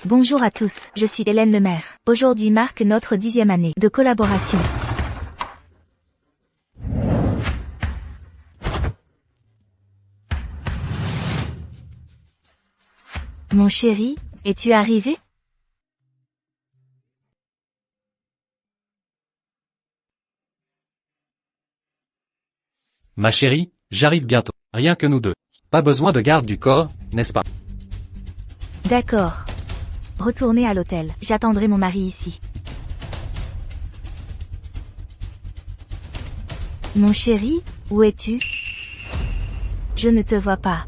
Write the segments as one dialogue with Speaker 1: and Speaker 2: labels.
Speaker 1: Bonjour à tous, je suis Hélène Lemaire. Aujourd'hui marque notre 10e année de collaboration. Mon chéri, es-tu arrivé?
Speaker 2: Ma chérie, j'arrive bientôt. Rien que nous deux. Pas besoin de garde du corps, n'est-ce pas?
Speaker 1: D'accord. Retournez à l'hôtel, j'attendrai mon mari ici. Mon chéri, où es-tu? Je ne te vois pas.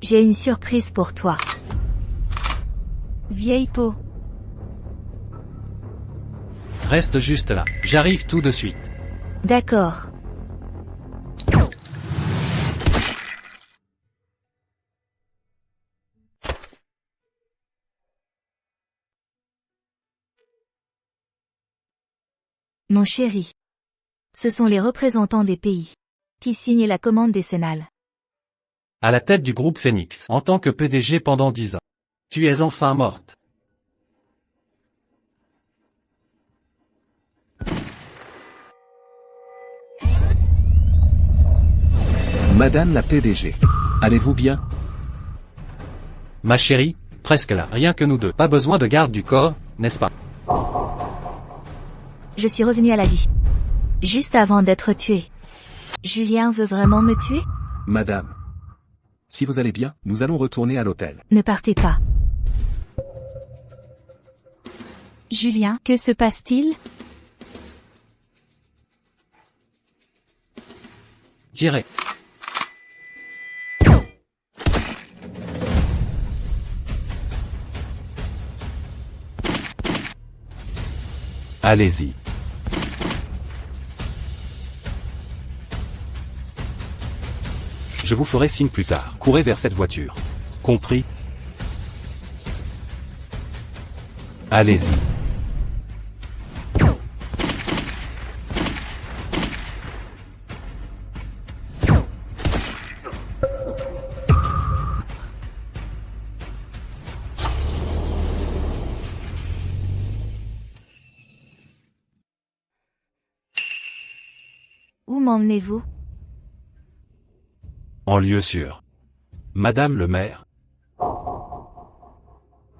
Speaker 1: J'ai une surprise pour toi. Vieille peau.
Speaker 2: Reste juste là. J'arrive tout de suite.
Speaker 1: D'accord. Mon chéri. Ce sont les représentants des pays qui signent la commande décennale.
Speaker 2: À la tête du groupe Phoenix, en tant que PDG pendant 10 ans. Tu es enfin morte.
Speaker 3: Madame la PDG. Allez-vous bien?
Speaker 2: Ma chérie, presque là. Rien que nous deux. Pas besoin de garde du corps, n'est-ce pas?
Speaker 1: Je suis revenu à la vie. Juste avant d'être tué. Julien veut vraiment me tuer?
Speaker 3: Madame. Si vous allez bien, nous allons retourner à l'hôtel.
Speaker 1: Ne partez pas. Julien, que se passe-t-il?
Speaker 2: Tirez. Allez-y. Je vous ferai signe plus tard. Courez vers cette voiture. Compris? Allez-y.
Speaker 1: Où m'emmenez-vous?
Speaker 2: En lieu sûr. Madame le maire.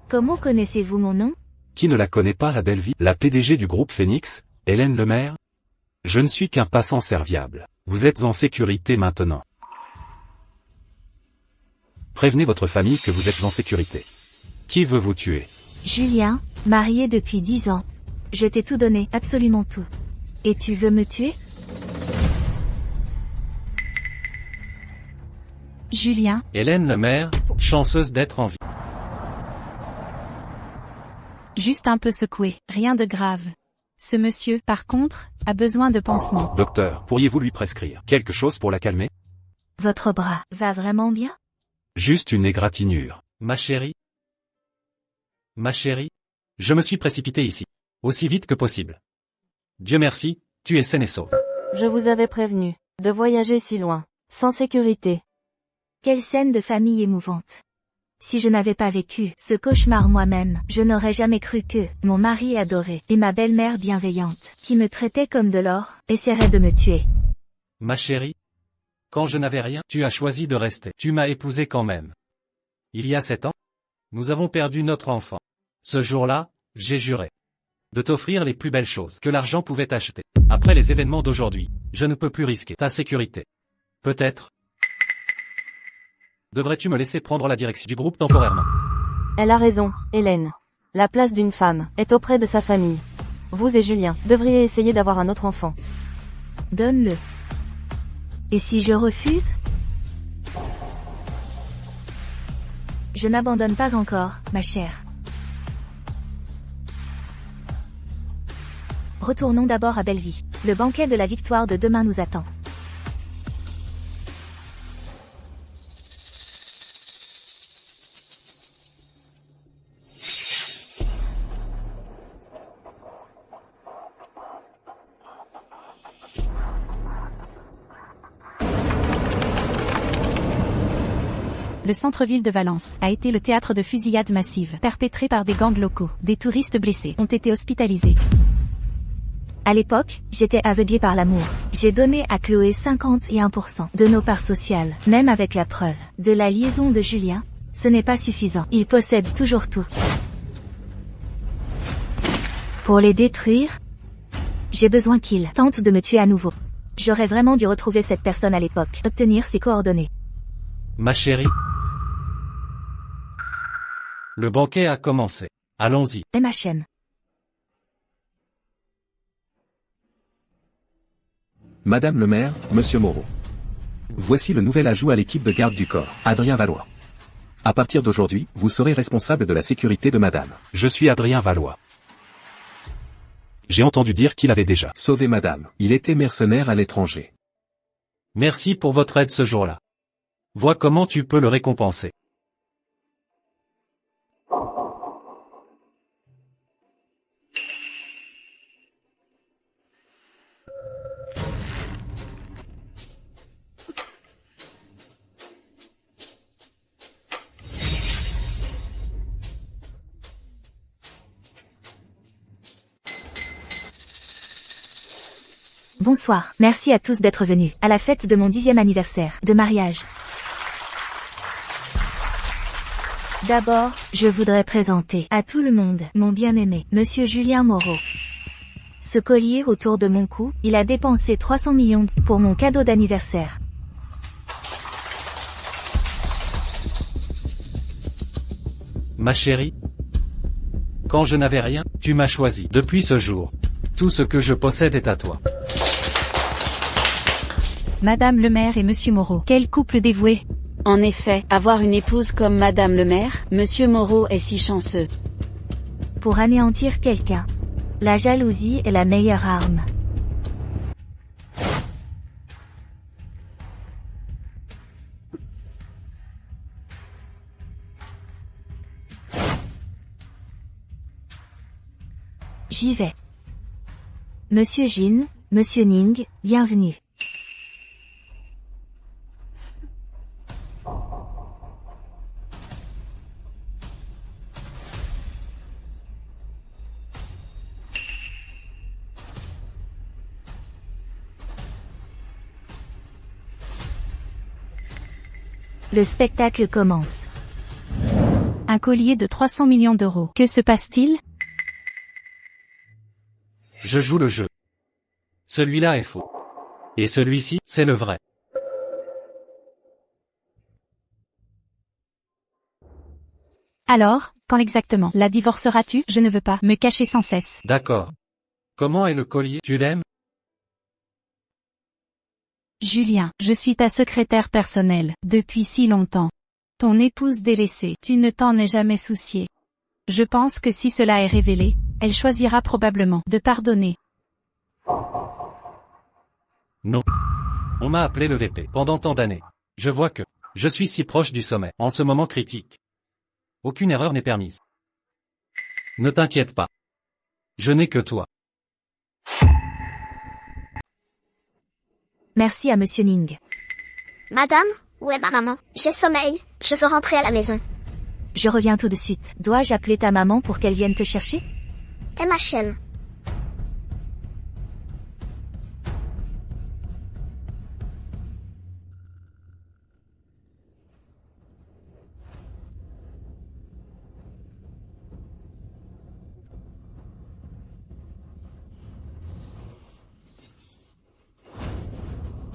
Speaker 1: Comment connaissez-vous mon nom?
Speaker 2: Qui ne la connaît pas, la belle vie? La PDG du groupe Phoenix, Hélène Lemaire? Je ne suis qu'un passant serviable. Vous êtes en sécurité maintenant. Prévenez votre famille que vous êtes en sécurité. Qui veut vous tuer?
Speaker 1: Julien, marié depuis 10 ans. Je t'ai tout donné, absolument tout. Et tu veux me tuer? Julien,
Speaker 2: Hélène Lemaire, chanceuse d'être en vie.
Speaker 1: juste un peu secoué, rien de grave. Ce monsieur, par contre, a besoin de pansements.
Speaker 2: Docteur, pourriez-vous lui prescrire quelque chose pour la calmer?
Speaker 1: Votre bras va vraiment bien?
Speaker 2: Juste une égratignure. Ma chérie? Ma chérie? Je me suis précipité ici. Aussi vite que possible. Dieu merci, tu es saine et sauve.
Speaker 4: Je vous avais prévenu de voyager si loin, sans sécurité.
Speaker 1: Quelle scène de famille émouvante. Si je n'avais pas vécu ce cauchemar moi-même, je n'aurais jamais cru que mon mari adoré et ma belle-mère bienveillante, qui me traitait comme de l'or, essaieraient de me tuer.
Speaker 2: Ma chérie? Quand je n'avais rien, tu as choisi de rester. Tu m'as épousé quand même. Il y a 7 ans, nous avons perdu notre enfant. Ce jour-là, j'ai juré de t'offrir les plus belles choses que l'argent pouvait acheter. Après les événements d'aujourd'hui, je ne peux plus risquer ta sécurité. Peut-être devrais-tu me laisser prendre la direction du groupe temporairement?
Speaker 4: Elle a raison, Hélène. La place d'une femme est auprès de sa famille. Vous et Julien devriez essayer d'avoir un autre enfant.
Speaker 1: Donne-le. Et si je refuse? Je n'abandonne pas encore, ma chère. Retournons d'abord à Belleville. Le banquet de la victoire de demain nous attend.
Speaker 5: Le centre-ville de Valence a été le théâtre de fusillades massives, perpétrées par des gangs locaux. Des touristes blessés ont été hospitalisés.
Speaker 1: À l'époque, j'étais aveuglée par l'amour. J'ai donné à Chloé 51% de nos parts sociales. Même avec la preuve de la liaison de Julien, ce n'est pas suffisant. Il possède toujours tout. Pour les détruire, j'ai besoin qu'il tente de me tuer à nouveau. J'aurais vraiment dû retrouver cette personne à l'époque, obtenir ses coordonnées.
Speaker 2: Ma chérie. Le banquet a commencé. Allons-y.
Speaker 1: MHM.
Speaker 3: Madame le maire, monsieur Moreau. Voici le nouvel ajout à l'équipe de garde du corps, Adrien Valois. À partir d'aujourd'hui, vous serez responsable de la sécurité de madame.
Speaker 6: Je suis Adrien Valois. J'ai entendu dire qu'il avait déjà
Speaker 3: Sauvé madame. Il était mercenaire à l'étranger.
Speaker 2: Merci pour votre aide ce jour-là. Vois comment tu peux le récompenser.
Speaker 1: Bonsoir, merci à tous d'être venus, à la fête de mon 10e anniversaire, de mariage. D'abord, je voudrais présenter à tout le monde, mon bien-aimé, Monsieur Julien Moreau. Ce collier autour de mon cou, il a dépensé 300 millions pour mon cadeau d'anniversaire.
Speaker 2: Ma chérie. Quand je n'avais rien, tu m'as choisi. Depuis ce jour, tout ce que je possède est à toi.
Speaker 5: Madame le maire et Monsieur Moreau, quel couple dévoué.
Speaker 7: En effet, avoir une épouse comme Madame le maire, Monsieur Moreau est si chanceux.
Speaker 1: Pour anéantir quelqu'un, la jalousie est la meilleure arme. J'y vais. Monsieur Jin, Monsieur Ning, bienvenue. Le spectacle commence.
Speaker 5: Un collier de 300 millions d'euros. Que se passe-t-il?
Speaker 2: Je joue le jeu. Celui-là est faux. Et celui-ci, c'est le vrai.
Speaker 5: Alors, quand exactement la divorceras-tu? Je ne veux pas me cacher sans cesse.
Speaker 2: D'accord. Comment est le collier? Tu l'aimes?
Speaker 5: Julien, je suis ta secrétaire personnelle, depuis si longtemps. Ton épouse délaissée, tu ne t'en es jamais soucié. Je pense que si cela est révélé, elle choisira probablement de pardonner.
Speaker 2: Non. On m'a appelé le VP pendant tant d'années. Je vois que je suis si proche du sommet en ce moment critique. Aucune erreur n'est permise. Ne t'inquiète pas. Je n'ai que toi.
Speaker 1: Merci à Monsieur Ning.
Speaker 8: Madame, où est ma maman? J'ai sommeil, je veux rentrer à la maison.
Speaker 1: Je reviens tout de suite. Dois-je appeler ta maman pour qu'elle vienne te chercher?
Speaker 8: MHM.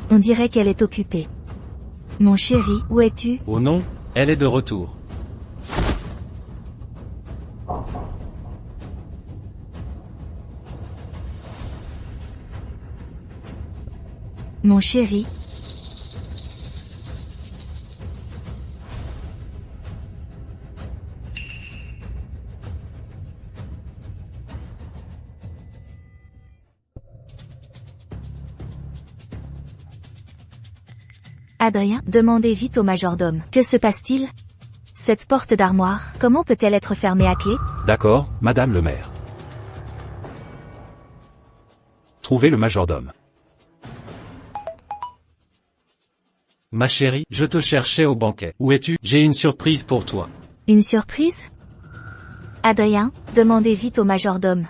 Speaker 1: On dirait qu'elle est occupée. Mon chéri, où es-tu?
Speaker 2: Oh non, elle est de retour.
Speaker 1: Mon chéri. Adrien, demandez vite au majordome. Que se passe-t-il? Cette porte d'armoire, comment peut-elle être fermée à clé?
Speaker 6: D'accord, Madame le maire. Trouvez le majordome.
Speaker 2: Ma chérie, je te cherchais au banquet. Où es-tu? J'ai une surprise pour toi.
Speaker 1: Une surprise? Adrien, demandez vite au majordome.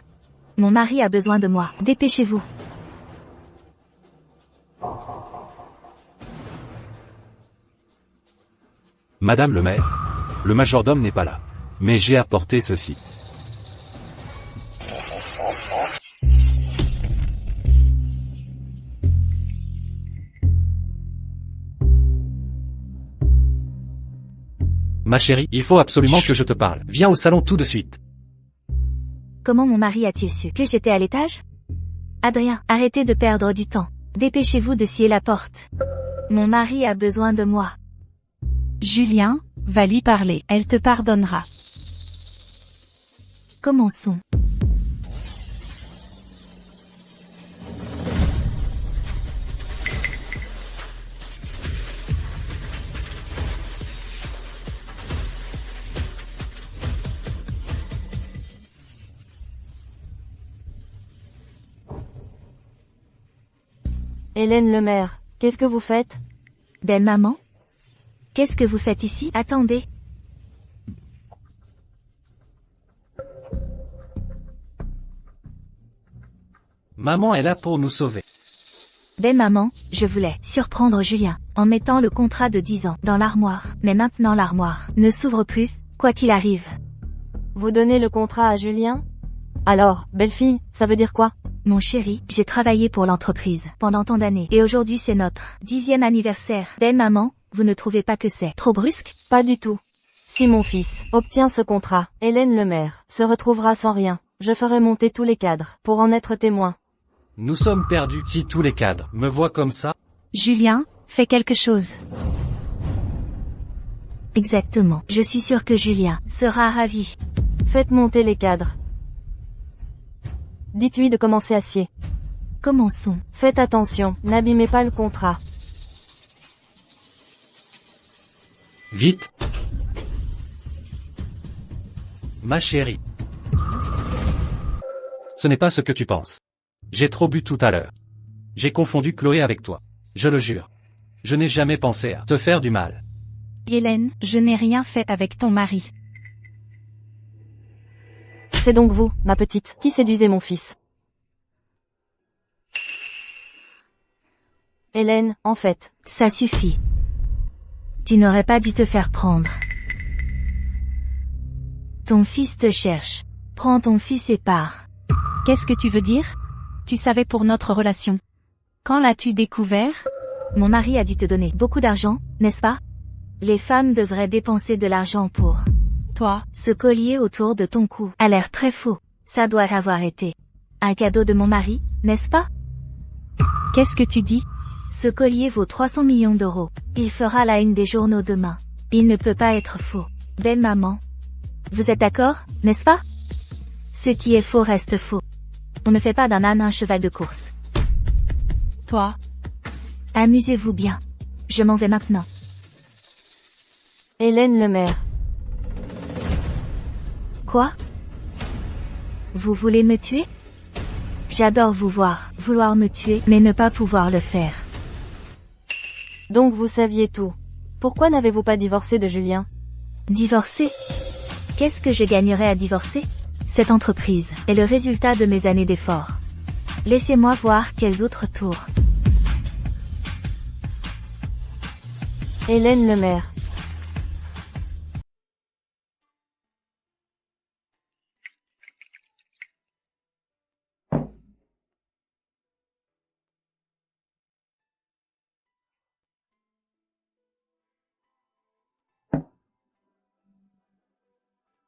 Speaker 1: Mon mari a besoin de moi. Dépêchez-vous.
Speaker 6: Madame le maire, le majordome n'est pas là. Mais j'ai apporté ceci.
Speaker 2: Ma chérie, il faut absolument que je te parle. Viens au salon tout de suite.
Speaker 1: Comment mon mari a-t-il su que j'étais à l'étage? Adrien, arrêtez de perdre du temps. Dépêchez-vous de scier la porte. Mon mari a besoin de moi.
Speaker 5: Julien, va lui parler, elle te pardonnera.
Speaker 1: Commençons.
Speaker 4: Hélène Lemaire, qu'est-ce que vous faites?
Speaker 1: Belle maman? Qu'est-ce que vous faites ici? Attendez.
Speaker 2: Maman est là pour nous sauver.
Speaker 1: Belle maman, je voulais surprendre Julien en mettant le contrat de 10 ans dans l'armoire. Mais maintenant l'armoire ne s'ouvre plus, quoi qu'il arrive.
Speaker 4: Vous donnez le contrat à Julien? Alors, belle fille, ça veut dire quoi?
Speaker 1: Mon chéri, j'ai travaillé pour l'entreprise pendant tant d'années et aujourd'hui c'est notre 10e anniversaire. Belle maman, vous ne trouvez pas que c'est trop brusque?
Speaker 4: Pas du tout. Si mon fils obtient ce contrat, Hélène Lemaire se retrouvera sans rien. Je ferai monter tous les cadres pour en être témoin.
Speaker 2: Nous sommes perdus si tous les cadres me voient comme ça.
Speaker 5: Julien, fais quelque chose.
Speaker 1: Exactement. Je suis sûre que Julien sera ravi.
Speaker 4: Faites monter les cadres. Dites-lui de commencer à scier.
Speaker 1: Commençons.
Speaker 4: Faites attention, n'abîmez pas le contrat.
Speaker 2: Vite. Ma chérie. Ce n'est pas ce que tu penses. J'ai trop bu tout à l'heure. J'ai confondu Chloé avec toi. Je le jure. Je n'ai jamais pensé à te faire du mal.
Speaker 5: Hélène, je n'ai rien fait avec ton mari.
Speaker 4: C'est donc vous, ma petite, qui séduisez mon fils. Hélène, en fait.
Speaker 1: Ça suffit. Tu n'aurais pas dû te faire prendre. Ton fils te cherche. Prends ton fils et pars.
Speaker 5: Qu'est-ce que tu veux dire? Tu savais pour notre relation. Quand l'as-tu découvert?
Speaker 1: Mon mari a dû te donner beaucoup d'argent, n'est-ce pas? Les femmes devraient dépenser de l'argent pour
Speaker 5: Toi,
Speaker 1: ce collier autour de ton cou a l'air très faux. Ça doit avoir été un cadeau de mon mari, n'est-ce pas?
Speaker 5: qu'est-ce que tu dis?
Speaker 1: Ce collier vaut 300 millions d'euros. Il fera la une des journaux demain. Il ne peut pas être faux. Belle maman. Vous êtes d'accord, n'est-ce pas? Ce qui est faux reste faux. On ne fait pas d'un âne un cheval de course.
Speaker 5: Toi,
Speaker 1: Amusez-vous bien. Je m'en vais maintenant.
Speaker 4: Hélène Lemaire.
Speaker 1: Quoi? Vous voulez me tuer? J'adore vous voir, vouloir me tuer, mais ne pas pouvoir le faire.
Speaker 4: Donc vous saviez tout. Pourquoi n'avez-vous pas divorcé de Julien?
Speaker 1: Divorcer? Qu'est-ce que je gagnerais à divorcer? Cette entreprise est le résultat de mes années d'efforts. Laissez-moi voir quels autres tours.
Speaker 4: Hélène Lemaire.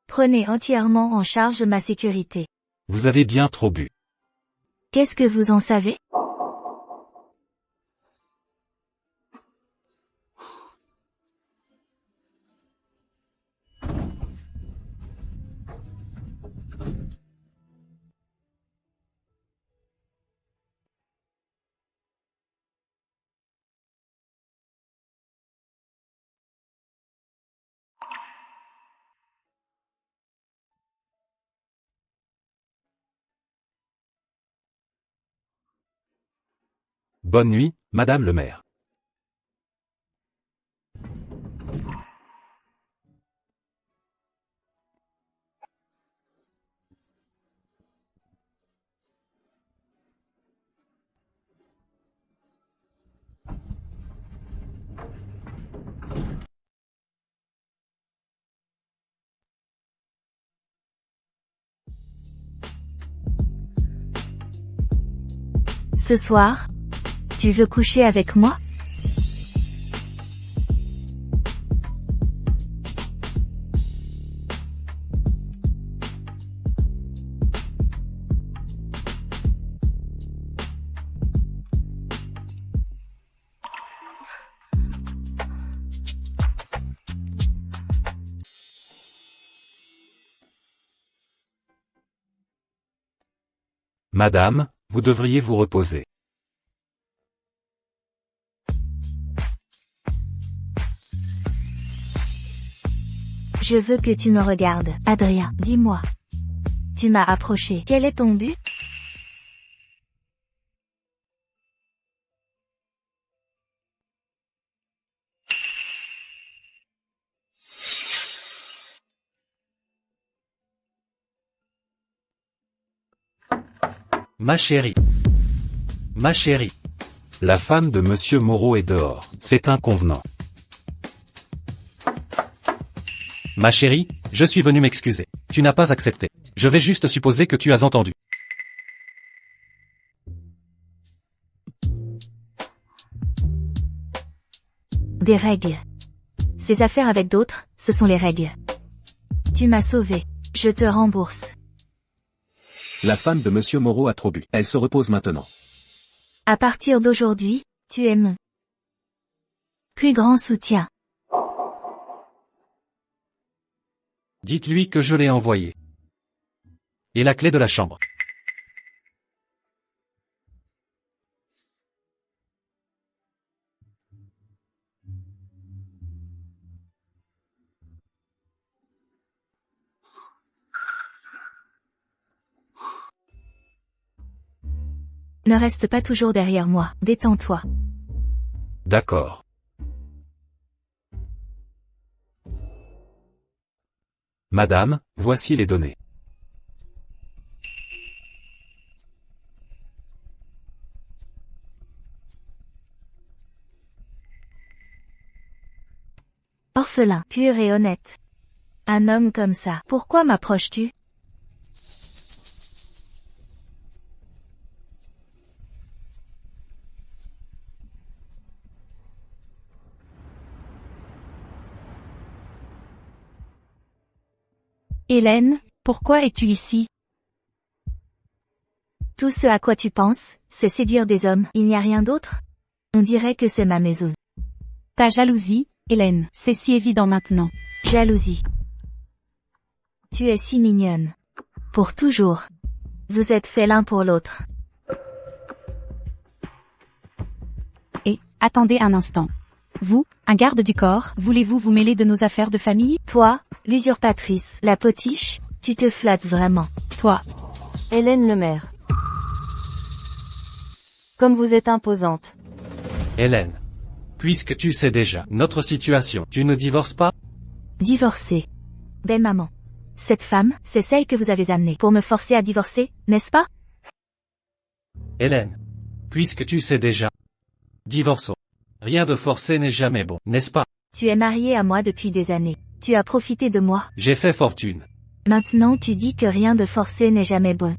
Speaker 1: Prenez entièrement en charge ma sécurité.
Speaker 6: Vous avez bien trop bu.
Speaker 1: Qu'est-ce que vous en savez?
Speaker 6: Bonne nuit, Madame le maire.
Speaker 1: Ce soir, tu veux coucher avec moi?
Speaker 6: Madame, vous devriez vous reposer.
Speaker 1: Je veux que tu me regardes. Adrien, dis-moi. Tu m'as approché. Quel est ton but?
Speaker 2: Ma chérie. Ma chérie.
Speaker 6: La femme de Monsieur Moreau est dehors. C'est inconvenant.
Speaker 2: Ma chérie, je suis venu m'excuser. Tu n'as pas accepté. Je vais juste supposer que tu as entendu.
Speaker 1: Des règles. Ces affaires avec d'autres, ce sont les règles. Tu m'as sauvé. Je te rembourse.
Speaker 3: La femme de Monsieur Moreau a trop bu. Elle se repose maintenant.
Speaker 1: À partir d'aujourd'hui, tu es mon plus grand soutien.
Speaker 2: Dites-lui que je l'ai envoyé. Et la clé de la chambre.
Speaker 1: Ne reste pas toujours derrière moi, détends-toi.
Speaker 6: D'accord. Madame, voici les données.
Speaker 1: Orphelin, pur et honnête. Un homme comme ça, pourquoi m'approches-tu?
Speaker 5: Hélène, pourquoi es-tu ici?
Speaker 1: Tout ce à quoi tu penses, c'est séduire des hommes, il n'y a rien d'autre? On dirait que c'est ma maison.
Speaker 5: Ta jalousie, Hélène, c'est si évident maintenant.
Speaker 1: Jalousie. Tu es si mignonne. Pour toujours. Vous êtes faits l'un pour l'autre.
Speaker 5: Et, attendez un instant. Vous, un garde du corps, voulez-vous vous mêler de nos affaires de famille?
Speaker 1: Toi, l'usurpatrice, la potiche, tu te flattes vraiment.
Speaker 5: Toi.
Speaker 4: Hélène Lemaire. Comme vous êtes imposante.
Speaker 2: Hélène. Puisque tu sais déjà notre situation, tu ne divorces pas?
Speaker 1: Divorcer. Belle maman. Cette femme, c'est celle que vous avez amenée pour me forcer à divorcer, n'est-ce pas?
Speaker 2: Hélène. Puisque tu sais déjà. Divorçons. Rien de forcé n'est jamais bon, n'est-ce pas?
Speaker 1: Tu es mariée à moi depuis des années. Tu as profité de moi.
Speaker 2: J'ai fait fortune.
Speaker 1: Maintenant tu dis que rien de forcé n'est jamais bon.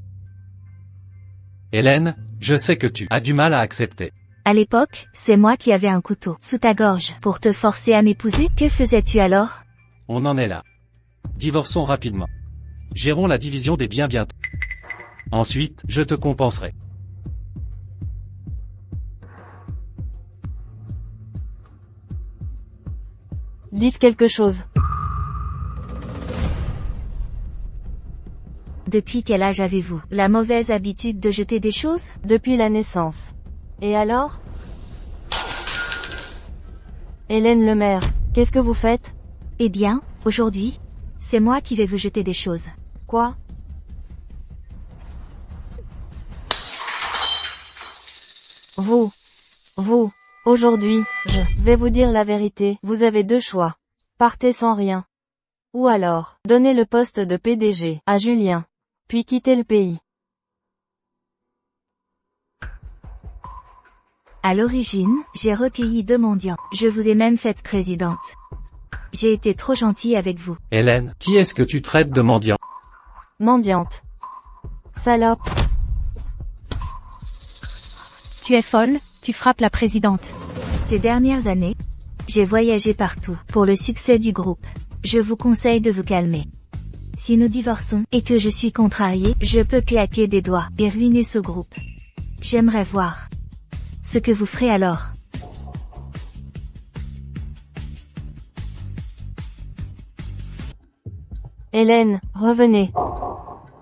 Speaker 2: Hélène, je sais que tu as du mal à accepter.
Speaker 1: À l'époque, c'est moi qui avais un couteau sous ta gorge pour te forcer à m'épouser. Que faisais-tu alors?
Speaker 2: On en est là. Divorçons rapidement. Gérons la division des biens bientôt. Ensuite, je te compenserai.
Speaker 4: Dites quelque chose.
Speaker 1: Depuis quel âge avez-vous la mauvaise habitude de jeter des choses?
Speaker 4: Depuis la naissance. Et alors? Hélène Lemaire, qu'est-ce que vous faites?
Speaker 1: Eh bien, aujourd'hui, c'est moi qui vais vous jeter des choses.
Speaker 4: Quoi? Vous, aujourd'hui, je vais vous dire la vérité, vous avez deux choix. Partez sans rien. Ou alors, donnez le poste de PDG à Julien. Puis quittez le pays.
Speaker 1: À l'origine, j'ai recueilli 2 mendiants. Je vous ai même faite présidente. J'ai été trop gentille avec vous.
Speaker 2: Hélène, qui est-ce que tu traites de mendiant?
Speaker 4: Mendiante. Salope.
Speaker 5: Tu es folle, tu frappes la présidente.
Speaker 1: Ces dernières années, j'ai voyagé partout pour le succès du groupe. Je vous conseille de vous calmer. Si nous divorçons et que je suis contrariée, je peux claquer des doigts et ruiner ce groupe. J'aimerais voir ce que vous ferez alors.
Speaker 4: Hélène, revenez.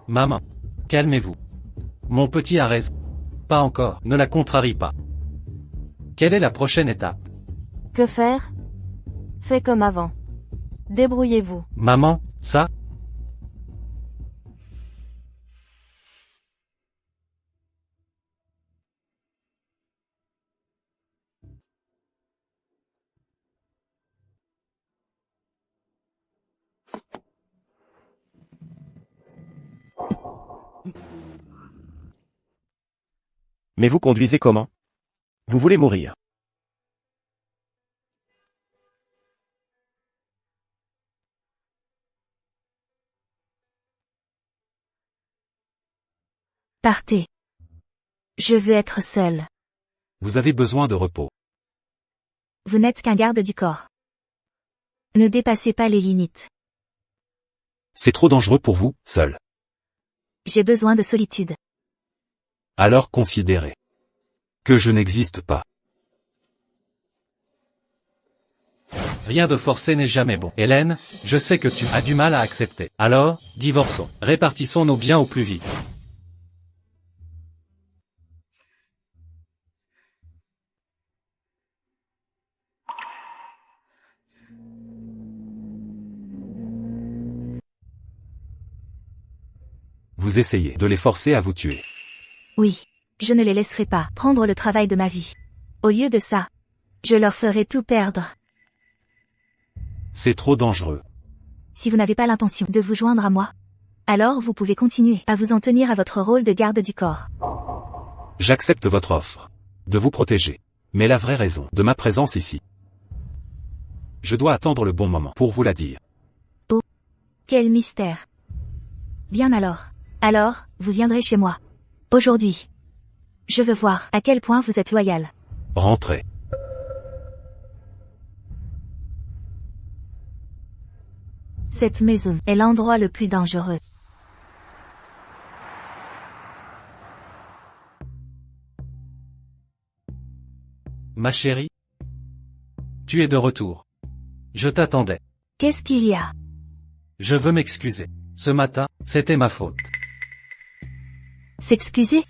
Speaker 2: Maman. Calmez-vous. Mon petit a raison. Pas encore, ne la contrarie pas. Quelle est la prochaine étape?
Speaker 4: Que faire? Fais comme avant. Débrouillez-vous.
Speaker 2: Maman, ça?
Speaker 9: Mais vous conduisez comment? Vous voulez mourir.
Speaker 1: Partez. Je veux être seule.
Speaker 6: Vous avez besoin de repos.
Speaker 1: Vous n'êtes qu'un garde du corps. Ne dépassez pas les limites.
Speaker 6: C'est trop dangereux pour vous, seul.
Speaker 1: J'ai besoin de solitude.
Speaker 6: Alors considérez que je n'existe pas.
Speaker 2: Rien de forcé n'est jamais bon. Hélène, je sais que tu as du mal à accepter. Alors, divorçons. Répartissons nos biens au plus vite.
Speaker 6: Vous essayez de les forcer à vous tuer.
Speaker 1: Oui. Je ne les laisserai pas prendre le travail de ma vie. Au lieu de ça, je leur ferai tout perdre.
Speaker 6: C'est trop dangereux.
Speaker 1: Si vous n'avez pas l'intention de vous joindre à moi, alors vous pouvez continuer à vous en tenir à votre rôle de garde du corps.
Speaker 6: J'accepte votre offre de vous protéger. Mais la vraie raison de ma présence ici, je dois attendre le bon moment pour vous la dire.
Speaker 1: Oh, quel mystère. Bien alors. Alors, vous viendrez chez moi. Aujourd'hui. Je veux voir à quel point vous êtes loyal.
Speaker 6: Rentrez.
Speaker 1: Cette maison est l'endroit le plus dangereux.
Speaker 2: Ma chérie? Tu es de retour. Je t'attendais.
Speaker 1: Qu'est-ce qu'il y a?
Speaker 2: Je veux m'excuser. Ce matin, c'était ma faute.
Speaker 1: S'excuser?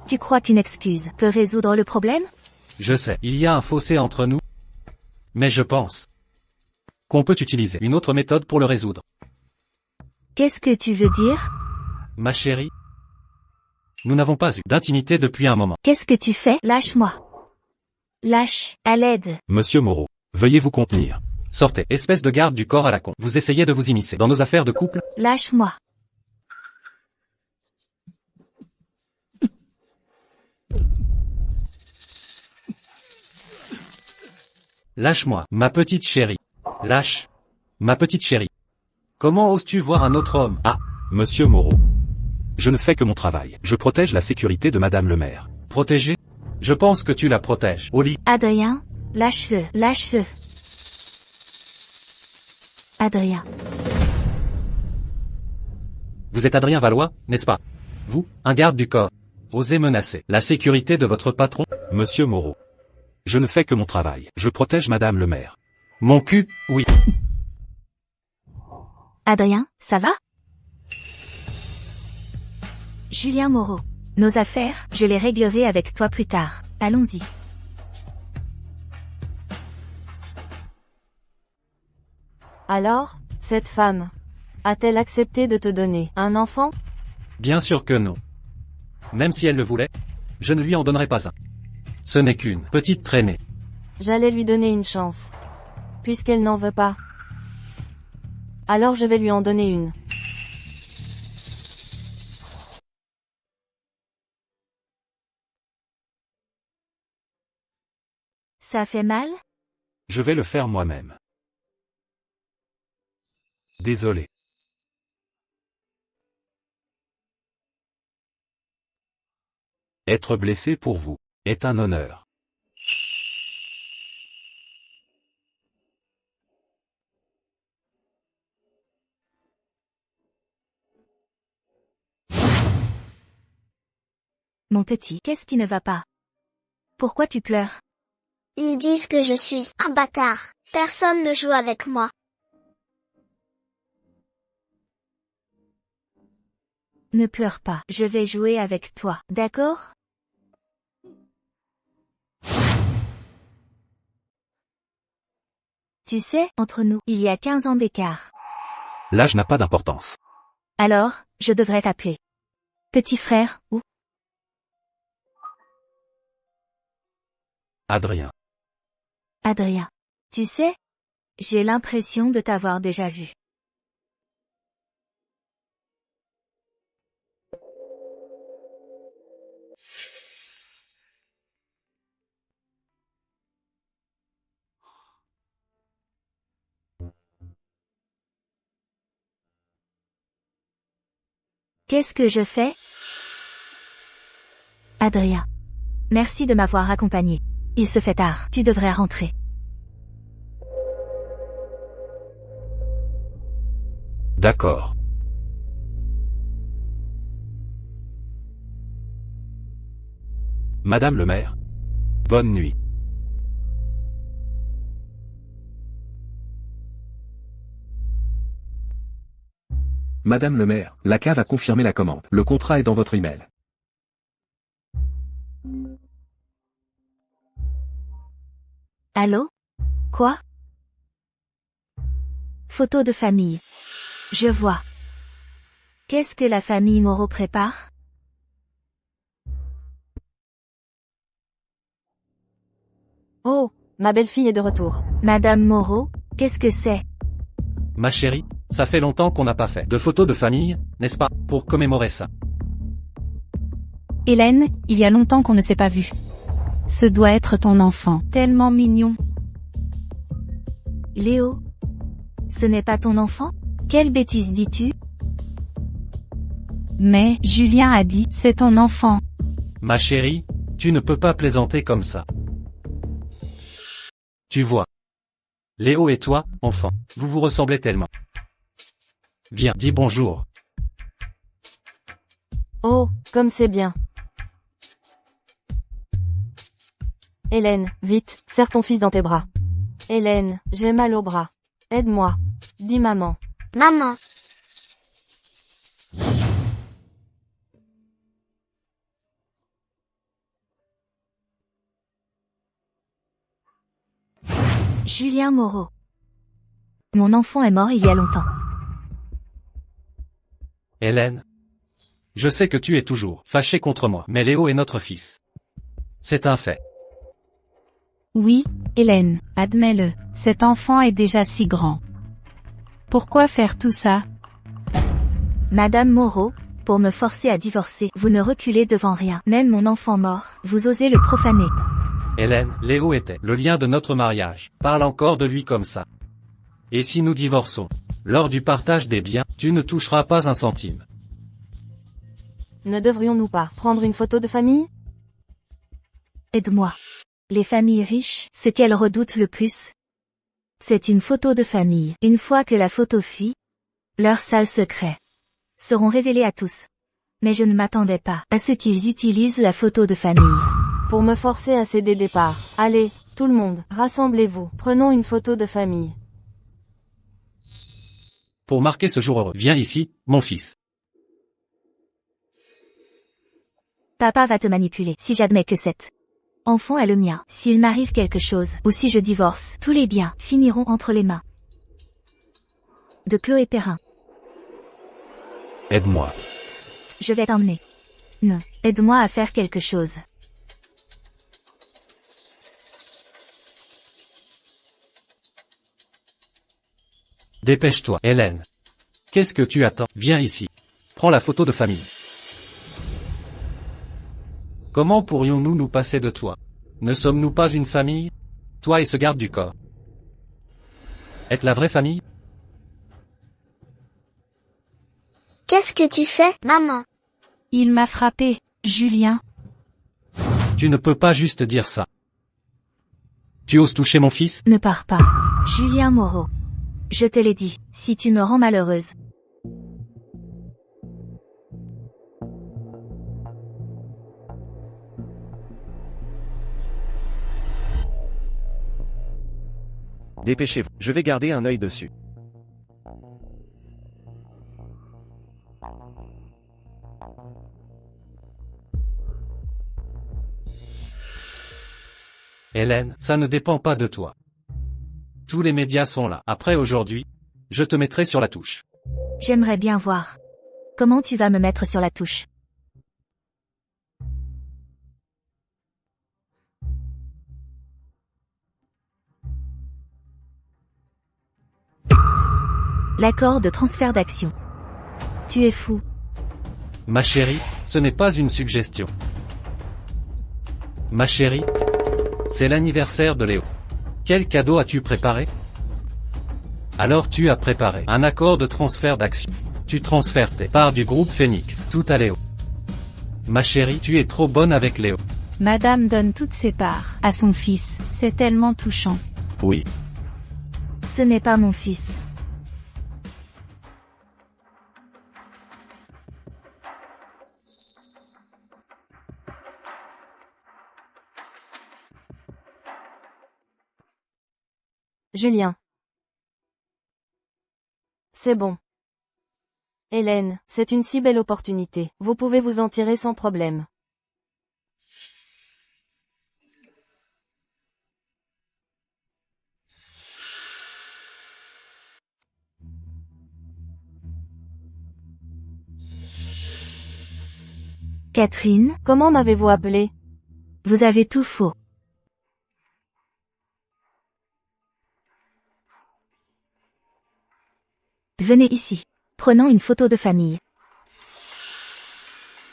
Speaker 1: Tu crois qu'une excuse peut résoudre le problème?
Speaker 2: Je sais, il y a un fossé entre nous. Mais je pense qu'on peut utiliser une autre méthode pour le résoudre.
Speaker 1: Qu'est-ce que tu veux dire?
Speaker 2: Ma chérie? Nous n'avons pas eu d'intimité depuis un moment.
Speaker 1: Qu'est-ce que tu fais? Lâche-moi. Lâche, à l'aide.
Speaker 6: Monsieur Moreau, veuillez vous contenir.
Speaker 2: Sortez, espèce de garde du corps à la con. Vous essayez de vous immiscer dans nos affaires de couple?
Speaker 1: Lâche-moi.
Speaker 2: Lâche-moi, ma petite chérie. Lâche. Ma petite chérie. Comment oses-tu voir un autre homme?
Speaker 6: Ah, monsieur Moreau. Je ne fais que mon travail. Je protège la sécurité de madame le maire.
Speaker 2: Protéger? Je pense que tu la protèges. Au lit.
Speaker 1: Adrien, lâche-le, lâche-le. Adrien.
Speaker 2: Vous êtes Adrien Valois, n'est-ce pas? Vous, un garde du corps. Osez menacer la sécurité de votre patron?
Speaker 6: Monsieur Moreau. Je ne fais que mon travail. Je protège madame le maire.
Speaker 2: Mon cul, oui.
Speaker 1: Adrien, ça va? Julien Moreau. Nos affaires, je les réglerai avec toi plus tard. Allons-y.
Speaker 4: Alors, cette femme, a-t-elle accepté de te donner un enfant?
Speaker 2: Bien sûr que non. Même si elle le voulait, je ne lui en donnerai pas un. Ce n'est qu'une petite traînée.
Speaker 4: J'allais lui donner une chance. Puisqu'elle n'en veut pas. Alors je vais lui en donner une.
Speaker 1: Ça fait mal?
Speaker 6: Je vais le faire moi-même. Désolé. Être blessé pour vous est un honneur.
Speaker 1: Mon petit, qu'est-ce qui ne va pas? Pourquoi tu pleures?
Speaker 8: Ils disent que je suis un bâtard. Personne ne joue avec moi.
Speaker 1: Ne pleure pas, je vais jouer avec toi, d'accord? Tu sais, entre nous, il y a 15 ans d'écart.
Speaker 6: L'âge n'a pas d'importance.
Speaker 1: Alors, je devrais t'appeler petit frère, ou
Speaker 6: Adrien.
Speaker 1: Adrien. Tu sais, j'ai l'impression de t'avoir déjà vu. Qu'est-ce que je fais? Adrien. Merci de m'avoir accompagné. Il se fait tard, tu devrais rentrer.
Speaker 6: D'accord. Madame le maire. Bonne nuit.
Speaker 3: Madame le maire, la cave a confirmé la commande. Le contrat est dans votre email.
Speaker 1: Allô? Quoi? Photo de famille. Je vois. Qu'est-ce que la famille Moreau prépare?
Speaker 4: Oh, ma belle-fille est de retour.
Speaker 1: Madame Moreau, qu'est-ce que c'est?
Speaker 2: Ma chérie, ça fait longtemps qu'on n'a pas fait de photos de famille, n'est-ce pas, pour commémorer ça?
Speaker 5: Hélène, il y a longtemps qu'on ne s'est pas vu. Ce doit être ton enfant, tellement mignon.
Speaker 1: Léo? Ce n'est pas ton enfant? Quelle bêtise dis-tu?
Speaker 5: Mais, Julien a dit, c'est ton enfant.
Speaker 2: Ma chérie, tu ne peux pas plaisanter comme ça. Tu vois. Léo et toi, enfant, vous vous ressemblez tellement. Viens, dis bonjour.
Speaker 4: Oh, comme c'est bien. Hélène, vite, serre ton fils dans tes bras. Hélène, j'ai mal au bras. Aide-moi. Dis maman.
Speaker 8: Maman.
Speaker 1: Julien Moreau. Mon enfant est mort il y a longtemps.
Speaker 2: Hélène. Je sais que tu es toujours fâchée contre moi, mais Léo est notre fils. C'est un fait.
Speaker 5: Oui, Hélène, admets-le, cet enfant est déjà si grand. Pourquoi faire tout ça?
Speaker 1: Madame Moreau, pour me forcer à divorcer, vous ne reculez devant rien. Même mon enfant mort, vous osez le profaner.
Speaker 2: Hélène, Léo était le lien de notre mariage. Parle encore de lui comme ça. Et si nous divorçons, lors du partage des biens, tu ne toucheras pas un centime.
Speaker 4: Ne devrions-nous pas prendre une photo de famille?
Speaker 1: Aide-moi. Les familles riches, ce qu'elles redoutent le plus, c'est une photo de famille. Une fois que la photo fuit, leurs sales secrets seront révélés à tous. Mais je ne m'attendais pas à ce qu'ils utilisent la photo de famille.
Speaker 4: Pour me forcer à céder des parts. Allez, tout le monde, rassemblez-vous. Prenons une photo de famille.
Speaker 2: Pour marquer ce jour heureux, viens ici, mon fils.
Speaker 1: Papa va te manipuler si j'admets que cet enfant est le mien. S'il m'arrive quelque chose, ou si je divorce, tous les biens finiront entre les mains de Chloé Perrin.
Speaker 6: Aide-moi.
Speaker 1: Je vais t'emmener. Non, aide-moi à faire quelque chose.
Speaker 2: Dépêche-toi, Hélène. Qu'est-ce que tu attends? Viens ici. Prends la photo de famille. Comment pourrions-nous nous passer de toi? Ne sommes-nous pas une famille? Toi et ce garde du corps. Êtes la vraie famille?
Speaker 8: Qu'est-ce que tu fais, maman?
Speaker 5: Il m'a frappé, Julien.
Speaker 2: Tu ne peux pas juste dire ça. Tu oses toucher mon fils?
Speaker 1: Ne pars pas. Julien Moreau. Je te l'ai dit, si tu me rends malheureuse.
Speaker 9: Dépêchez-vous, je vais garder un œil dessus.
Speaker 2: Hélène, ça ne dépend pas de toi. Tous les médias sont là. Après aujourd'hui, je te mettrai sur la touche.
Speaker 1: J'aimerais bien voir. Comment tu vas me mettre sur la touche? L'accord de transfert d'action. Tu es fou.
Speaker 2: Ma chérie, ce n'est pas une suggestion. Ma chérie, c'est l'anniversaire de Léo. Quel cadeau as-tu préparé? Alors tu as préparé un accord de transfert d'action. Tu transfères tes parts du groupe Phoenix, tout à Léo. Ma chérie, tu es trop bonne avec Léo.
Speaker 5: Madame donne toutes ses parts à son fils, c'est tellement touchant.
Speaker 9: Oui.
Speaker 1: Ce n'est pas mon fils.
Speaker 4: Julien. C'est bon. Hélène, c'est une si belle opportunité. Vous pouvez vous en tirer sans problème.
Speaker 1: Catherine,
Speaker 4: Comment m'avez-vous appelé?
Speaker 1: vous avez tout faux. Venez ici. Prenons une photo de famille.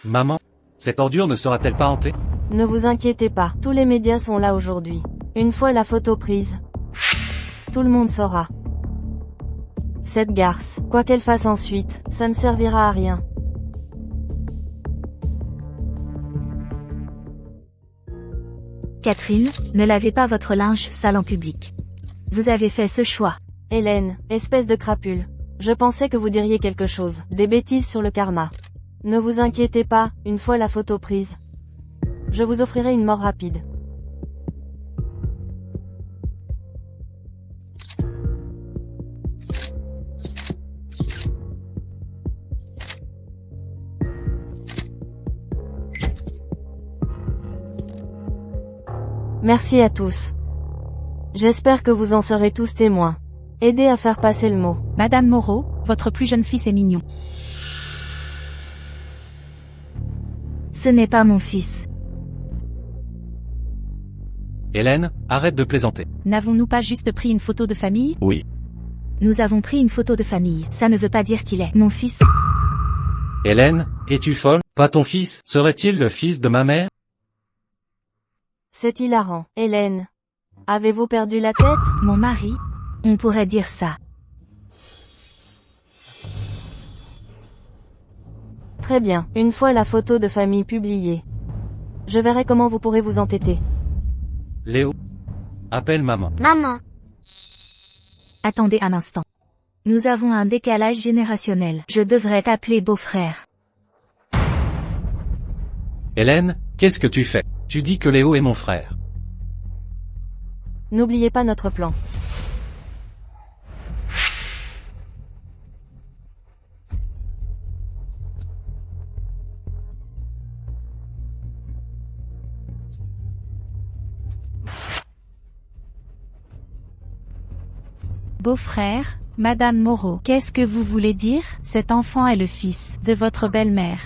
Speaker 2: Maman, cette ordure ne sera-t-elle pas hantée?
Speaker 4: Ne vous inquiétez pas, tous les médias sont là aujourd'hui. Une fois la photo prise, tout le monde saura. Cette garce, quoi qu'elle fasse ensuite, ça ne servira à rien.
Speaker 1: Catherine, ne lavez pas votre linge sale en public. Vous avez fait ce choix.
Speaker 4: Hélène, espèce de crapule. Je pensais que vous diriez quelque chose, des bêtises sur le karma. Ne vous inquiétez pas, une fois la photo prise, je vous offrirai une mort rapide. Merci à tous. J'espère que vous en serez tous témoins. Aidez à faire passer le mot.
Speaker 5: Madame Moreau, votre plus jeune fils est mignon.
Speaker 1: Ce n'est pas mon fils.
Speaker 2: Hélène, arrête de plaisanter.
Speaker 5: N'avons-nous pas juste pris une photo de famille?
Speaker 9: Oui.
Speaker 1: Nous avons pris une photo de famille. Ça ne veut pas dire qu'il est mon fils.
Speaker 2: Hélène, es-tu folle? Pas ton fils? Serait-il le fils de ma mère?
Speaker 4: C'est hilarant. Hélène, avez-vous perdu la tête?
Speaker 1: Mon mari? On pourrait dire ça.
Speaker 4: Très bien, une fois la photo de famille publiée, je verrai comment vous pourrez vous entêter.
Speaker 2: Léo, appelle maman.
Speaker 8: Maman.
Speaker 1: Attendez un instant. Nous avons un décalage générationnel. Je devrais t'appeler beau-frère.
Speaker 2: Hélène, qu'est-ce que tu fais? Tu dis que Léo est mon frère.
Speaker 4: N'oubliez pas notre plan.
Speaker 5: Beau-frère, Madame Moreau, qu'est-ce que vous voulez dire? Cet enfant est le fils de votre belle-mère.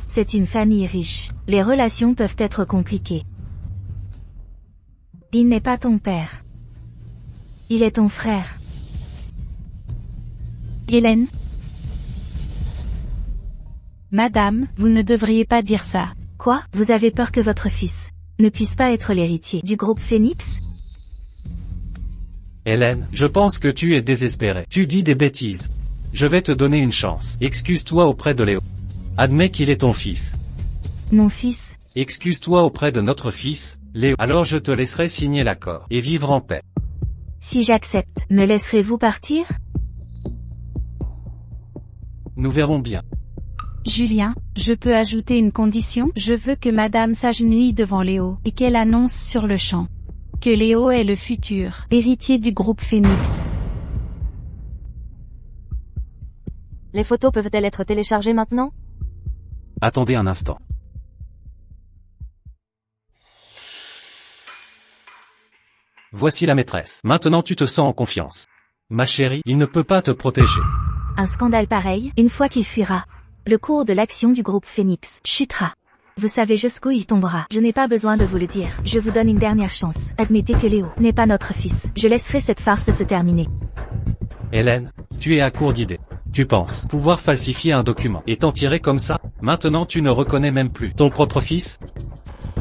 Speaker 1: C'est une famille riche. Les relations peuvent être compliquées. Il n'est pas ton père. Il est ton frère.
Speaker 5: Hélène? Madame, vous ne devriez pas dire ça.
Speaker 1: Quoi? Vous avez peur que votre fils ne puisse pas être l'héritier du groupe Phoenix?
Speaker 2: Hélène, je pense que tu es désespérée. Tu dis des bêtises. Je vais te donner une chance. Excuse-toi auprès de Léo. Admets qu'il est ton fils.
Speaker 1: Mon fils,
Speaker 2: Excuse-toi auprès de notre fils, Léo. Alors je te laisserai signer l'accord, et vivre en paix.
Speaker 1: si j'accepte, me laisserez-vous partir?
Speaker 2: Nous verrons bien.
Speaker 5: Julien, je peux ajouter une condition? Je veux que madame s'agenouille devant Léo, et qu'elle annonce sur le champ que Léo est le futur héritier du groupe Phoenix.
Speaker 4: Les photos peuvent-elles être téléchargées maintenant?
Speaker 6: Attendez un instant.
Speaker 2: Voici la maîtresse. Maintenant tu te sens en confiance. Ma chérie, il ne peut pas te protéger.
Speaker 1: Un scandale pareil, une fois qu'il fuira, le cours de l'action du groupe Phoenix chutera. Vous savez jusqu'où il tombera. Je n'ai pas besoin de vous le dire. Je vous donne une dernière chance. Admettez que Léo n'est pas notre fils. Je laisserai cette farce se terminer.
Speaker 2: Hélène, tu es à court d'idées. Tu penses pouvoir falsifier un document et t'en tirer comme ça? Maintenant tu ne reconnais même plus ton propre fils?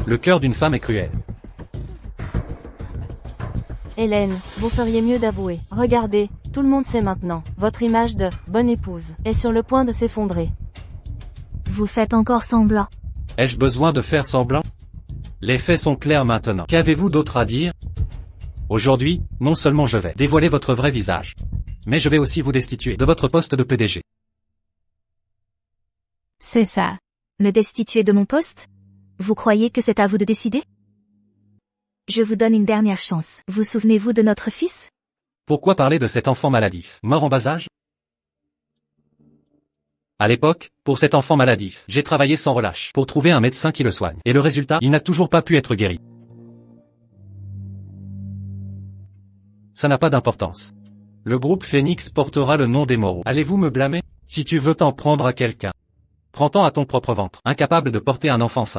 Speaker 2: Le cœur d'une femme est cruel.
Speaker 4: Hélène, vous feriez mieux d'avouer. Regardez, tout le monde sait maintenant. Votre image de « bonne épouse » est sur le point de s'effondrer.
Speaker 1: Vous faites encore semblant.
Speaker 2: Ai-je besoin de faire semblant? Les faits sont clairs maintenant. Qu'avez-vous d'autre à dire? Aujourd'hui, non seulement je vais dévoiler votre vrai visage, mais je vais aussi vous destituer de votre poste de PDG.
Speaker 5: C'est ça.
Speaker 1: Me destituer de mon poste? Vous croyez que c'est à vous de décider? Je vous donne une dernière chance. Vous souvenez-vous de notre fils?
Speaker 2: Pourquoi parler de cet enfant maladif, mort en bas âge? À l'époque, pour cet enfant maladif, j'ai travaillé sans relâche pour trouver un médecin qui le soigne. Et le résultat, il n'a toujours pas pu être guéri. Ça n'a pas d'importance. Le groupe Phoenix portera le nom des Moreau. Allez-vous me blâmer? Si tu veux t'en prendre à quelqu'un, prends-t'en à ton propre ventre, incapable de porter un enfant sain.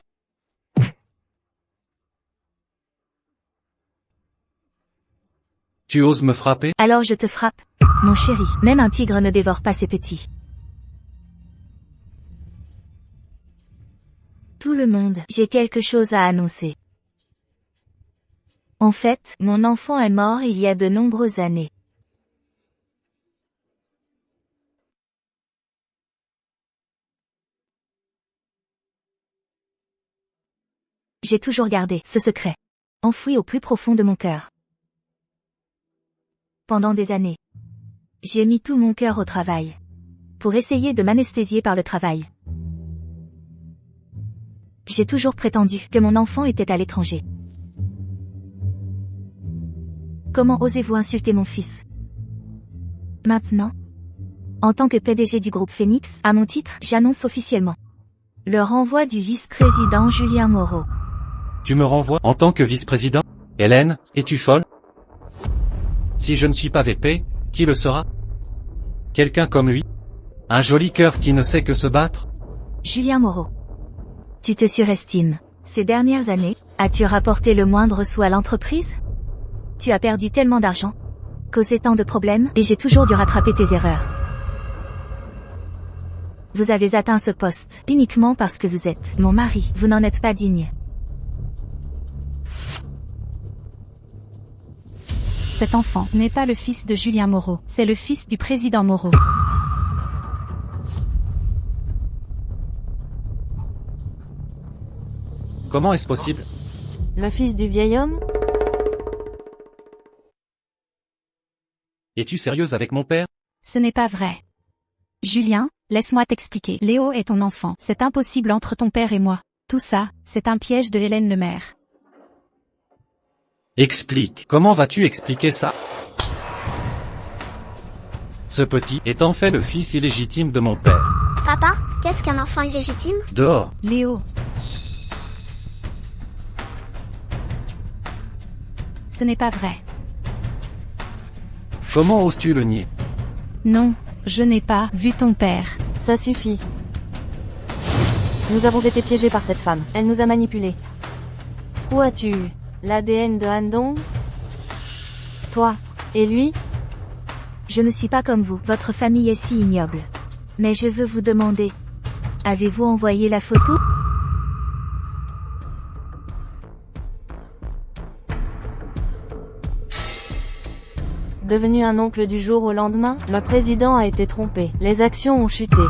Speaker 2: Tu oses me frapper?
Speaker 1: Alors je te frappe. Mon chéri, même un tigre ne dévore pas ses petits. Tout le monde, j'ai quelque chose à annoncer. En fait, mon enfant est mort il y a de nombreuses années. J'ai toujours gardé ce secret, enfoui au plus profond de mon cœur. Pendant des années, j'ai mis tout mon cœur au travail, pour essayer de m'anesthésier par le travail. J'ai toujours prétendu que mon enfant était à l'étranger. Comment osez-vous insulter mon fils? Maintenant, en tant que PDG du groupe Phoenix, à mon titre, j'annonce officiellement le renvoi du vice-président Julien Moreau.
Speaker 2: Tu me renvoies en tant que vice-président? Hélène, es-tu folle? Si je ne suis pas VP, qui le sera? Quelqu'un comme lui? Un joli cœur qui ne sait que se battre?
Speaker 1: Julien Moreau, tu te surestimes. Ces dernières années, as-tu rapporté le moindre sou à l'entreprise? Tu as perdu tellement d'argent, causé tant de problèmes, et j'ai toujours dû rattraper tes erreurs. Vous avez atteint ce poste, uniquement parce que vous êtes mon mari. Vous n'en êtes pas digne.
Speaker 5: Cet enfant n'est pas le fils de Julien Moreau, c'est le fils du président Moreau.
Speaker 2: Comment est-ce possible?
Speaker 4: Le fils du vieil homme?
Speaker 2: Es-tu sérieuse avec mon père?
Speaker 5: Ce n'est pas vrai. Julien, laisse-moi t'expliquer. Léo est ton enfant. C'est impossible entre ton père et moi. Tout ça, c'est un piège de Hélène Lemaire.
Speaker 2: Explique. Comment vas-tu expliquer ça? Ce petit est en fait le fils illégitime de mon père.
Speaker 8: Papa, qu'est-ce qu'un enfant illégitime?
Speaker 2: Dehors.
Speaker 5: Léo. Ce n'est pas vrai.
Speaker 2: Comment oses-tu le nier?
Speaker 5: Non, je n'ai pas vu ton père.
Speaker 4: Ça suffit. Nous avons été piégés par cette femme. Elle nous a manipulés. Où as-tu eu l'ADN de Han Dong? Toi et lui?
Speaker 1: Je ne suis pas comme vous, votre famille est si ignoble. Mais je veux vous demander, avez-vous envoyé la photo?
Speaker 4: Devenu un oncle du jour au lendemain, le président a été trompé. Les actions ont chuté.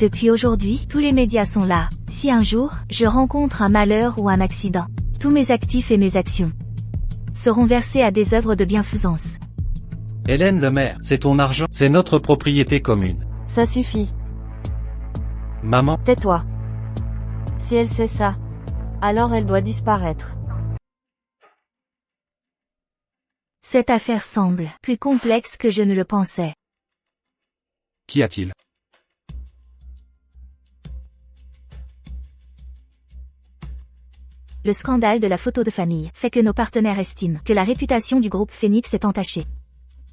Speaker 1: Depuis aujourd'hui, tous les médias sont là. Si un jour, je rencontre un malheur ou un accident, tous mes actifs et mes actions seront versés à des œuvres de bienfaisance.
Speaker 2: Hélène Lemaire, c'est ton argent, c'est notre propriété commune.
Speaker 4: Ça suffit.
Speaker 2: Maman,
Speaker 4: Tais-toi. Si elle sait ça, alors elle doit disparaître.
Speaker 1: Cette affaire semble plus complexe que je ne le pensais.
Speaker 6: Qu'y a-t-il?
Speaker 1: Le scandale de la photo de famille fait que nos partenaires estiment que la réputation du groupe Phoenix est entachée.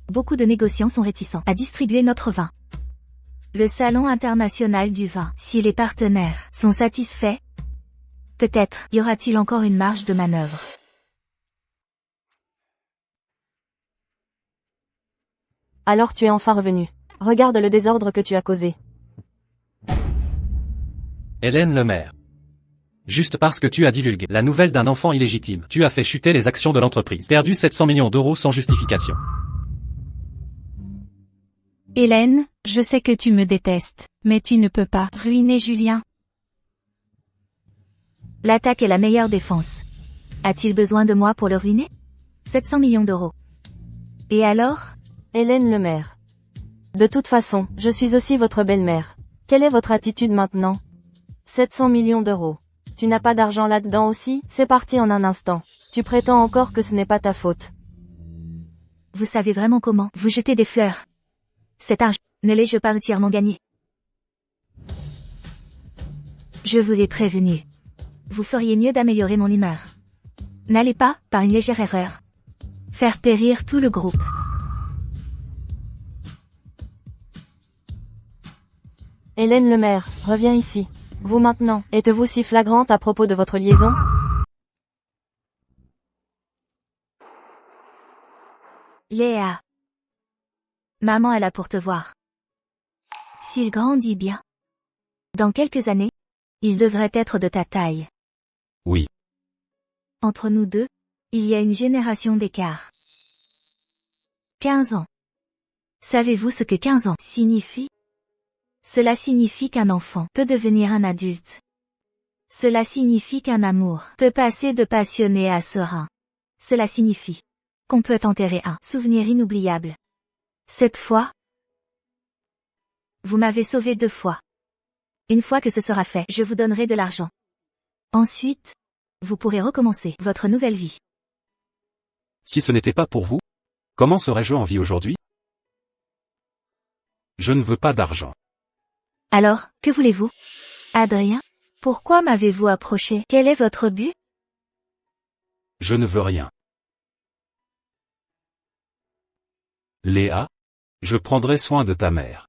Speaker 1: Beaucoup de négociants sont réticents à distribuer notre vin. Le Salon international du vin, si les partenaires sont satisfaits, peut-être y aura-t-il encore une marge de manœuvre.
Speaker 4: Alors tu es enfin revenu. Regarde le désordre que tu as causé.
Speaker 2: Hélène Lemaire. Juste parce que tu as divulgué la nouvelle d'un enfant illégitime, tu as fait chuter les actions de l'entreprise, perdu 700 millions d'euros sans justification.
Speaker 5: Hélène, je sais que tu me détestes, mais tu ne peux pas ruiner Julien.
Speaker 1: L'attaque est la meilleure défense. A-t-il besoin de moi pour le ruiner? 700 millions d'euros. Et alors?
Speaker 4: Hélène Lemaire. De toute façon, je suis aussi votre belle-mère. Quelle est votre attitude maintenant? 700 millions d'euros. Tu n'as pas d'argent là-dedans aussi? C'est parti en un instant. Tu prétends encore que ce n'est pas ta faute.
Speaker 1: Vous savez vraiment comment vous jetez des fleurs. Cet argent, ne l'ai-je pas entièrement gagné? Je vous ai prévenu. Vous feriez mieux d'améliorer mon humeur. N'allez pas, par une légère erreur, faire périr tout le groupe.
Speaker 4: Hélène Lemaire, reviens ici. Vous maintenant, êtes-vous si flagrante à propos de votre liaison?
Speaker 1: Léa. Maman est là pour te voir. S'il grandit bien, dans quelques années, il devrait être de ta taille.
Speaker 6: Oui.
Speaker 1: Entre nous deux, il y a une génération d'écart. 15 ans. Savez-vous ce que 15 ans signifie? Cela signifie qu'un enfant peut devenir un adulte. Cela signifie qu'un amour peut passer de passionné à serein. Cela signifie qu'on peut enterrer un souvenir inoubliable. Cette fois, vous m'avez sauvé 2 fois. Une fois que ce sera fait, je vous donnerai de l'argent. Ensuite, vous pourrez recommencer votre nouvelle vie.
Speaker 6: Si ce n'était pas pour vous, comment serais-je en vie aujourd'hui? Je ne veux pas d'argent.
Speaker 1: Alors, que voulez-vous? Adrien? Pourquoi m'avez-vous approché? Quel est votre but?
Speaker 6: Je ne veux rien. Léa, je prendrai soin de ta mère.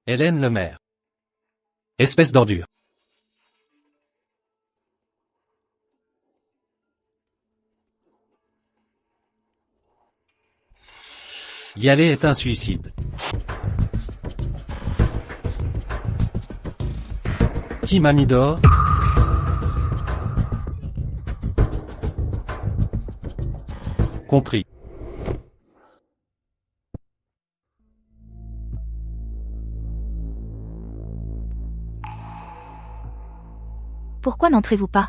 Speaker 2: Hélène Lemaire. Espèce d'ordure. Y aller est un suicide. Qui m'a mis dehors? Compris.
Speaker 1: Pourquoi n'entrez-vous pas?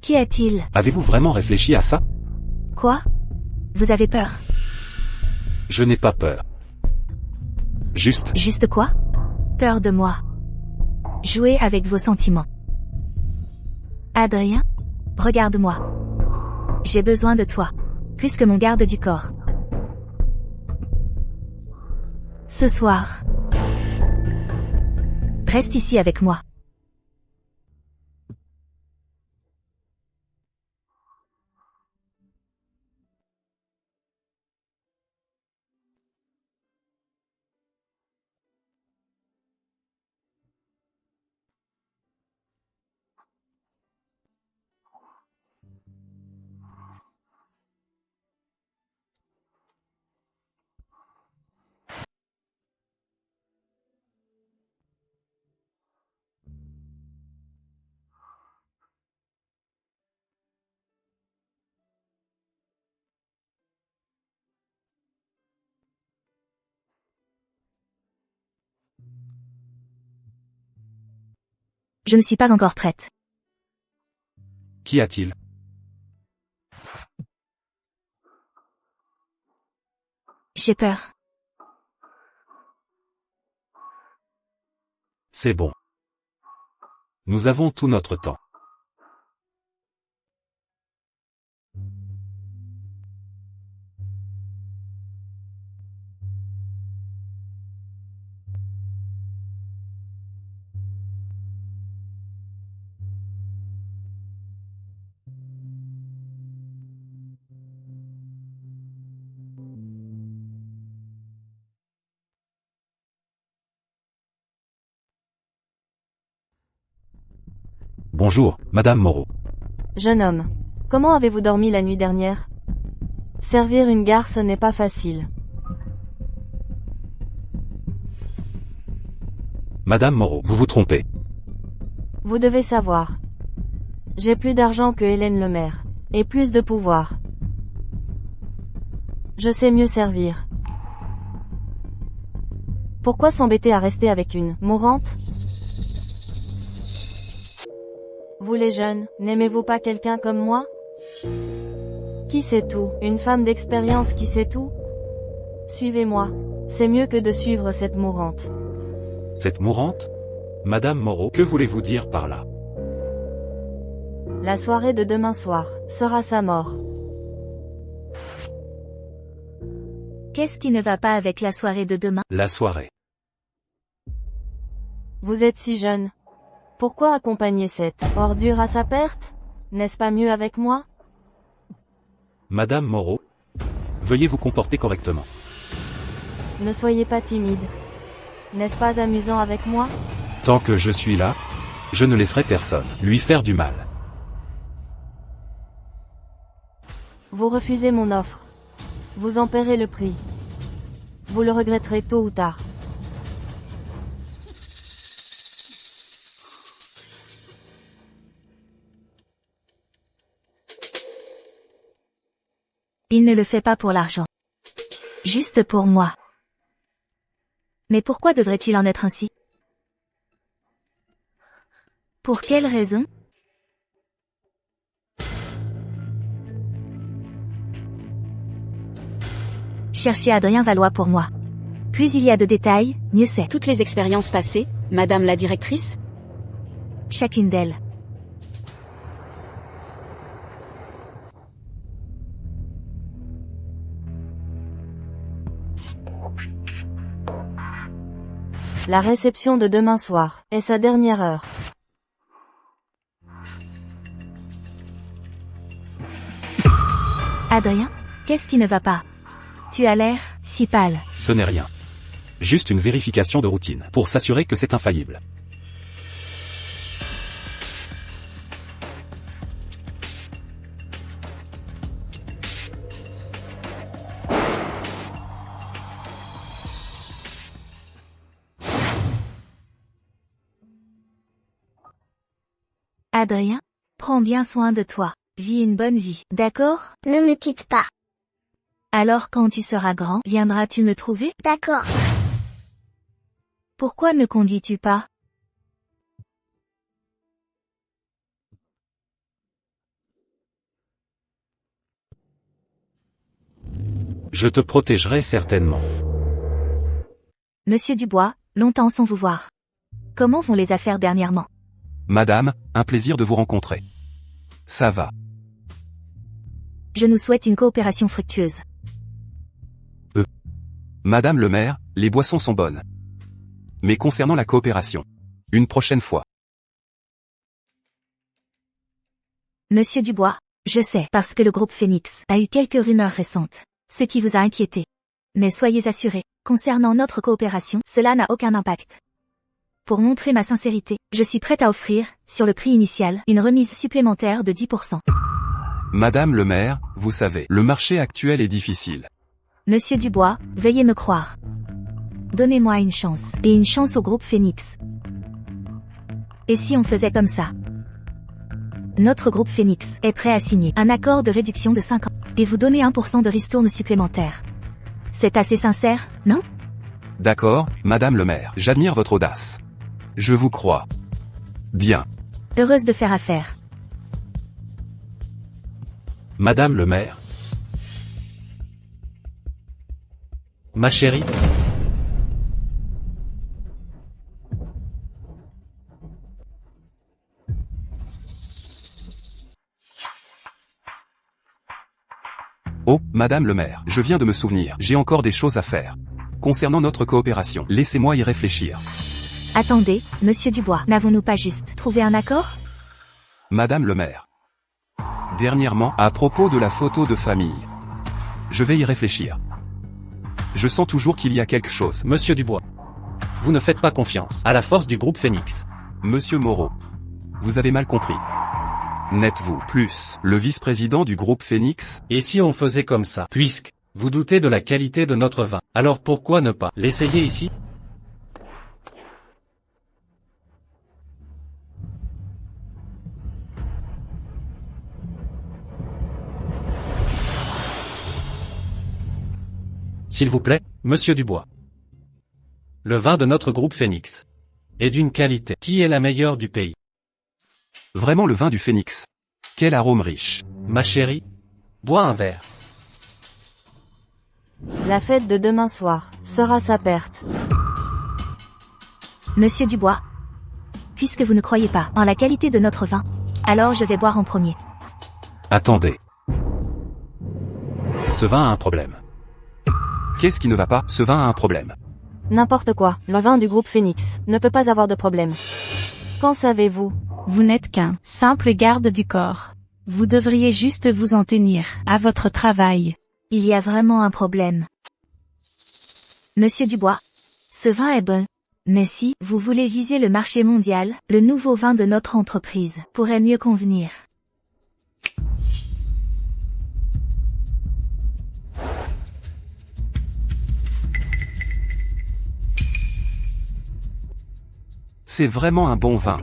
Speaker 1: Qu'y a-t-il?
Speaker 6: Avez-vous vraiment réfléchi à ça?
Speaker 1: Quoi? Vous avez peur?
Speaker 6: Je n'ai pas peur. Juste.
Speaker 1: Juste quoi? Peur de moi. Jouez avec vos sentiments. Adrien? Regarde-moi. J'ai besoin de toi. Plus que mon garde du corps. Ce soir. Reste ici avec moi. Je ne suis pas encore prête.
Speaker 6: Qu'y a-t-il?
Speaker 1: J'ai peur.
Speaker 6: C'est bon. Nous avons tout notre temps. Bonjour, Madame Moreau.
Speaker 4: Jeune homme. Comment avez-vous dormi la nuit dernière? Servir une garce n'est pas facile.
Speaker 6: Madame Moreau, vous vous trompez.
Speaker 4: Vous devez savoir. J'ai plus d'argent que Hélène Lemaire. Et plus de pouvoir. Je sais mieux servir. Pourquoi s'embêter à rester avec une mourante? Vous les jeunes, n'aimez-vous pas quelqu'un comme moi? Qui sait tout? Une femme d'expérience qui sait tout? Suivez-moi. C'est mieux que de suivre cette mourante.
Speaker 6: Cette mourante? Madame Moreau, que voulez-vous dire par là?
Speaker 4: La soirée de demain soir sera sa mort.
Speaker 1: Qu'est-ce qui ne va pas avec la soirée de demain?
Speaker 6: La soirée.
Speaker 4: Vous êtes si jeune. Pourquoi accompagner cette ordure à sa perte? N'est-ce pas mieux avec moi?
Speaker 6: Madame Moreau, veuillez vous comporter correctement.
Speaker 4: Ne soyez pas timide. N'est-ce pas amusant avec moi?
Speaker 6: Tant que je suis là, je ne laisserai personne lui faire du mal.
Speaker 4: Vous refusez mon offre. Vous en paierez le prix. Vous le regretterez tôt ou tard.
Speaker 1: Il ne le fait pas pour l'argent. Juste pour moi. Mais pourquoi devrait-il en être ainsi? Pour quelle raison? Cherchez Adrien Valois pour moi. Plus il y a de détails, mieux c'est.
Speaker 7: Toutes les expériences passées, Madame la directrice?
Speaker 1: Chacune d'elles.
Speaker 4: La réception de demain soir est sa dernière heure.
Speaker 1: Adrien, qu'est-ce qui ne va pas? Tu as l'air si pâle.
Speaker 6: Ce n'est rien. Juste une vérification de routine, pour s'assurer que c'est infaillible.
Speaker 1: Adrien, prends bien soin de toi. Vis une bonne vie, d'accord?
Speaker 8: Ne me quitte pas.
Speaker 1: Alors quand tu seras grand, viendras-tu me trouver?
Speaker 8: D'accord.
Speaker 1: Pourquoi ne conduis-tu pas?
Speaker 6: Je te protégerai certainement.
Speaker 1: Monsieur Dubois, longtemps sans vous voir. Comment vont les affaires dernièrement?
Speaker 6: Madame, un plaisir de vous rencontrer. Ça va.
Speaker 1: Je nous souhaite une coopération fructueuse.
Speaker 6: Madame le maire, les boissons sont bonnes. Mais concernant la coopération, une prochaine fois.
Speaker 1: Monsieur Dubois, je sais parce que le groupe Phoenix a eu quelques rumeurs récentes, ce qui vous a inquiété. Mais soyez assurés, concernant notre coopération, cela n'a aucun impact. Pour montrer ma sincérité, je suis prête à offrir, sur le prix initial, une remise supplémentaire de 10%.
Speaker 6: Madame le maire, vous savez, le marché actuel est difficile.
Speaker 1: Monsieur Dubois, veuillez me croire. Donnez-moi une chance, et une chance au groupe Phoenix. Et si on faisait comme ça? Notre groupe Phoenix est prêt à signer un accord de réduction de 5 ans, et vous donner 1% de ristourne supplémentaire. C'est assez sincère, non?
Speaker 6: D'accord, Madame le maire, j'admire votre audace. Je vous crois. Bien.
Speaker 1: Heureuse de faire affaire.
Speaker 6: Madame le maire.
Speaker 2: Ma chérie,
Speaker 6: Oh, Madame le maire, je viens de me souvenir, j'ai encore des choses à faire. Concernant notre coopération, laissez-moi y réfléchir.
Speaker 1: Attendez, monsieur Dubois, n'avons-nous pas juste trouvé un accord?
Speaker 6: Madame le maire. Dernièrement, à propos de la photo de famille. Je vais y réfléchir. Je sens toujours qu'il y a quelque chose.
Speaker 2: Monsieur Dubois. Vous ne faites pas confiance à la force du groupe Phoenix.
Speaker 6: Monsieur Moreau. Vous avez mal compris. N'êtes-vous plus le vice-président du groupe Phoenix?
Speaker 2: Et si on faisait comme ça? Puisque vous doutez de la qualité de notre vin, alors pourquoi ne pas l'essayer ici? S'il vous plaît, monsieur Dubois. Le vin de notre groupe Phoenix est d'une qualité qui est la meilleure du pays.
Speaker 6: Vraiment le vin du Phoenix. Quel arôme riche.
Speaker 2: Ma chérie, bois un verre.
Speaker 4: La fête de demain soir sera sa perte.
Speaker 1: Monsieur Dubois. Puisque vous ne croyez pas en la qualité de notre vin, alors je vais boire en premier.
Speaker 6: Attendez. Ce vin a un problème. Qu'est-ce qui ne va pas? Ce vin a un problème.
Speaker 4: N'importe quoi, le vin du groupe Phoenix ne peut pas avoir de problème. Qu'en savez-vous?
Speaker 5: Vous n'êtes qu'un simple garde du corps. Vous devriez juste vous en tenir à votre travail.
Speaker 1: Il y a vraiment un problème. Monsieur Dubois. Ce vin est bon. Mais si vous voulez viser le marché mondial, le nouveau vin de notre entreprise pourrait mieux convenir.
Speaker 6: C'est vraiment un bon vin.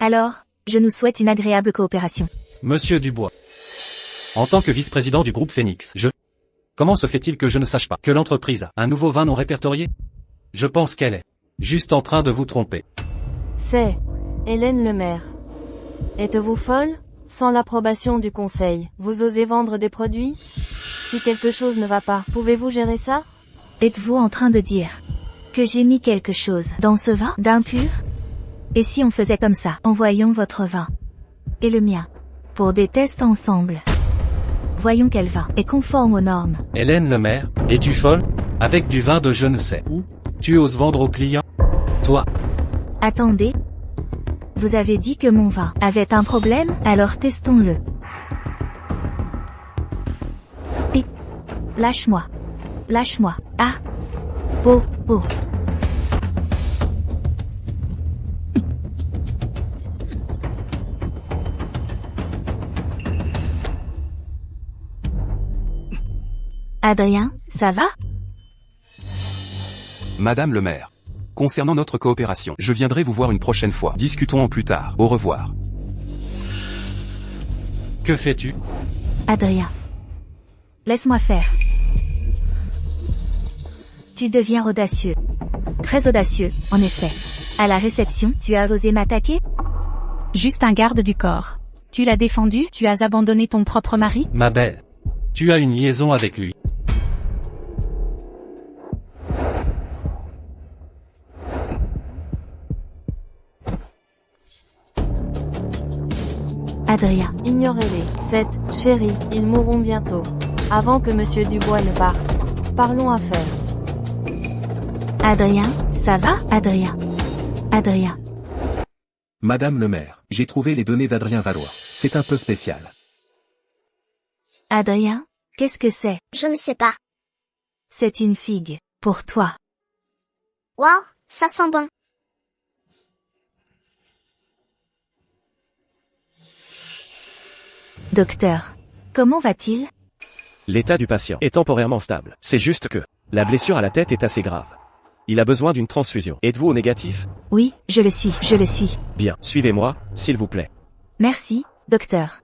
Speaker 1: Alors, je nous souhaite une agréable coopération.
Speaker 2: Monsieur Dubois. En tant que vice-président du groupe Phoenix, comment se fait-il que je ne sache pas que l'entreprise a un nouveau vin non répertorié? Je pense qu'elle est juste en train de vous tromper.
Speaker 4: C'est Hélène Lemaire. Êtes-vous folle? Sans l'approbation du conseil, vous osez vendre des produits? Si quelque chose ne va pas, pouvez-vous gérer ça?
Speaker 1: Êtes-vous en train de dire que j'ai mis quelque chose dans ce vin d'impur? Et si on faisait comme ça, envoyons votre vin et le mien pour des tests ensemble. Voyons quel vin est conforme aux normes.
Speaker 2: Hélène Lemaire, es-tu folle? Avec du vin de je ne sais où, tu oses vendre aux clients? Toi.
Speaker 1: Attendez. Vous avez dit que mon vin avait un problème, alors testons-le. Et lâche-moi. Lâche-moi. Ah. Oh, oh. Adrien, ça va?
Speaker 6: Madame le maire. Concernant notre coopération, je viendrai vous voir une prochaine fois. Discutons en plus tard. Au revoir.
Speaker 2: Que fais-tu?
Speaker 1: Adrien. Laisse-moi faire. Tu deviens audacieux. Très audacieux, en effet. À la réception, tu as osé m'attaquer?
Speaker 5: Juste un garde du corps. Tu l'as défendu? Tu as abandonné ton propre mari?
Speaker 2: Ma belle. Tu as une liaison avec lui.
Speaker 1: Adrien.
Speaker 4: Ignorez-les. 7, chérie, ils mourront bientôt. Avant que monsieur Dubois ne parte. Parlons affaires.
Speaker 1: Adrien, ça va, Adrien? Adrien.
Speaker 3: Madame le maire, j'ai trouvé les données d'Adrien Valois. C'est un peu spécial.
Speaker 1: Adrien, qu'est-ce que c'est?
Speaker 8: Je ne sais pas.
Speaker 1: C'est une figue. Pour toi.
Speaker 8: Waouh, ça sent bon.
Speaker 1: Docteur. Comment va-t-il?
Speaker 9: L'état du patient est temporairement stable. C'est juste que la blessure à la tête est assez grave. Il a besoin d'une transfusion. Êtes-vous au négatif?
Speaker 1: Oui, je le suis, je le suis.
Speaker 9: Bien, suivez-moi, s'il vous plaît.
Speaker 1: Merci, docteur.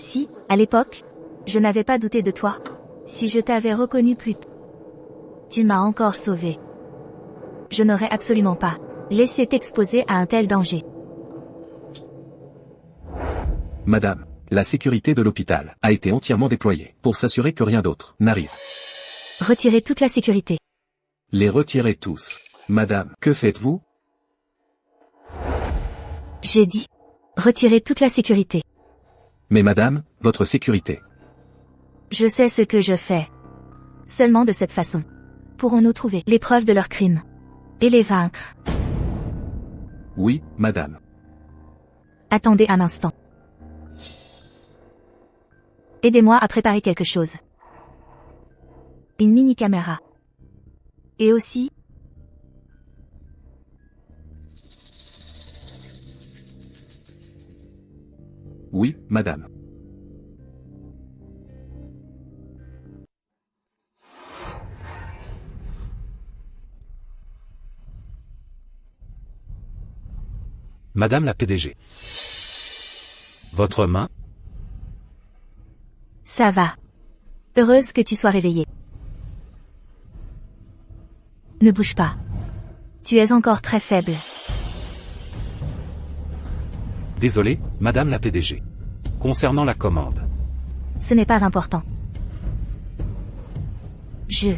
Speaker 1: Si, à l'époque, je n'avais pas douté de toi. Si je t'avais reconnu plus tôt. Tu m'as encore sauvé. Je n'aurais absolument pas laissé t'exposer à un tel danger.
Speaker 3: Madame, la sécurité de l'hôpital a été entièrement déployée pour s'assurer que rien d'autre n'arrive.
Speaker 1: Retirez toute la sécurité.
Speaker 3: Les retirez tous. Madame, que faites-vous?
Speaker 1: J'ai dit. Retirez toute la sécurité.
Speaker 3: Mais madame, votre sécurité.
Speaker 1: Je sais ce que je fais. Seulement de cette façon pourrons-nous trouver les preuves de leurs crimes et les vaincre.
Speaker 3: Oui, madame.
Speaker 1: Attendez un instant. Aidez-moi à préparer quelque chose. Une mini-caméra. Et aussi...
Speaker 3: Oui, madame.
Speaker 6: Madame la PDG. Votre main?
Speaker 1: Ça va. Heureuse que tu sois réveillée. Ne bouge pas. Tu es encore très faible.
Speaker 6: Désolé, Madame la PDG. Concernant la commande.
Speaker 1: Ce n'est pas important. Je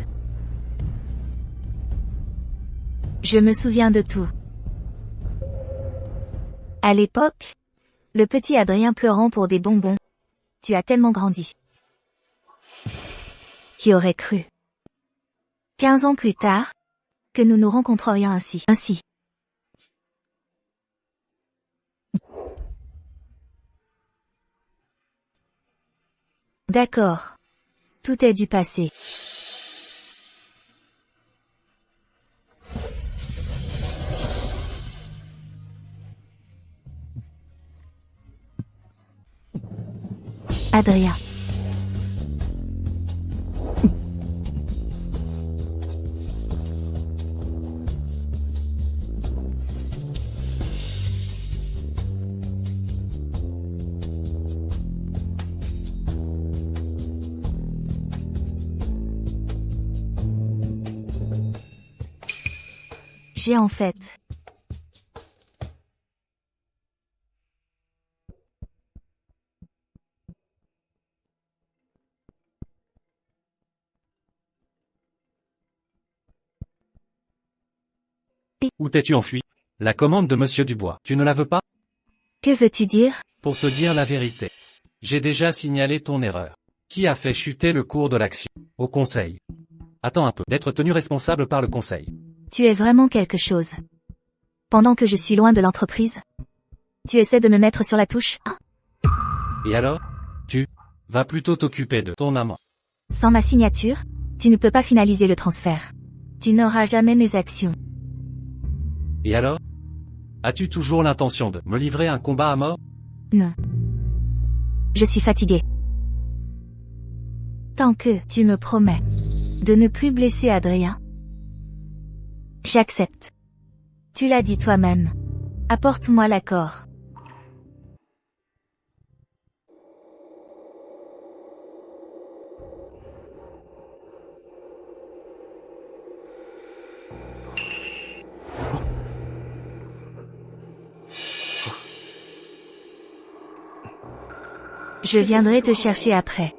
Speaker 1: me souviens de tout. À l'époque, le petit Adrien pleurant pour des bonbons. Tu as tellement grandi. Qui aurait cru? 15 ans plus tard, que nous nous rencontrerions ainsi. D'accord. Tout est du passé. Adrien. J'ai en fait...
Speaker 2: Où t'es-tu enfui? La commande de Monsieur Dubois. Tu ne la veux pas?
Speaker 1: Que veux-tu dire?
Speaker 2: Pour te dire la vérité. J'ai déjà signalé ton erreur. Qui a fait chuter le cours de l'action? Au conseil. Attends un peu. D'être tenu responsable par le conseil.
Speaker 1: Tu es vraiment quelque chose. Pendant que je suis loin de l'entreprise, tu essaies de me mettre sur la touche?
Speaker 2: Et alors? Tu vas plutôt t'occuper de ton amant.
Speaker 1: Sans ma signature, tu ne peux pas finaliser le transfert. Tu n'auras jamais mes actions.
Speaker 2: Et alors? As-tu toujours l'intention de me livrer un combat à mort?
Speaker 1: Non. Je suis fatiguée. Tant que tu me promets de ne plus blesser Adrien, j'accepte. Tu l'as dit toi-même. Apporte-moi l'accord. Je viendrai te chercher après.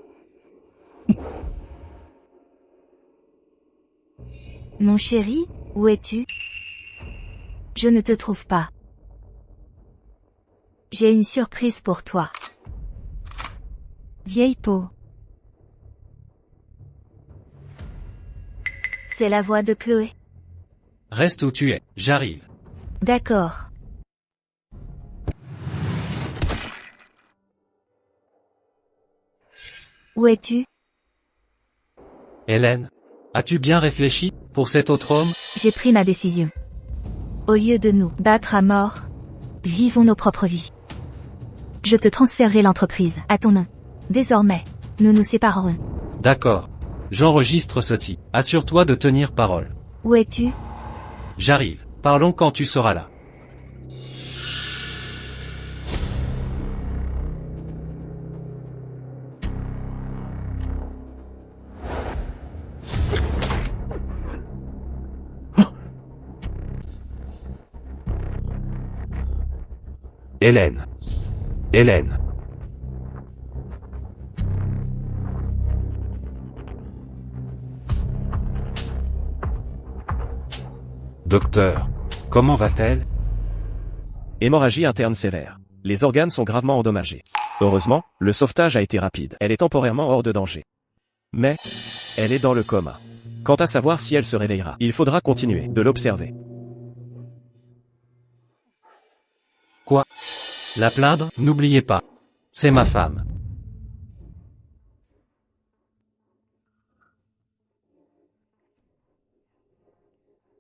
Speaker 1: Mon chéri, où es-tu? Je ne te trouve pas. J'ai une surprise pour toi. Vieille peau. C'est la voix de Chloé.
Speaker 2: Reste où tu es, j'arrive.
Speaker 1: D'accord. Où es-tu?
Speaker 2: Hélène, as-tu bien réfléchi, pour cet autre homme?
Speaker 1: J'ai pris ma décision. Au lieu de nous battre à mort, vivons nos propres vies. Je te transférerai l'entreprise à ton nom. Désormais, nous nous séparerons.
Speaker 2: D'accord. J'enregistre ceci. Assure-toi de tenir parole.
Speaker 1: Où es-tu?
Speaker 2: J'arrive. Parlons quand tu seras là.
Speaker 6: Hélène. Hélène. Docteur, comment va-t-elle?
Speaker 9: Hémorragie interne sévère. Les organes sont gravement endommagés. Heureusement, le sauvetage a été rapide. Elle est temporairement hors de danger. Mais, elle est dans le coma. Quant à savoir si elle se réveillera, il faudra continuer de l'observer.
Speaker 2: Quoi? La plaindre? N'oubliez pas. C'est ma femme.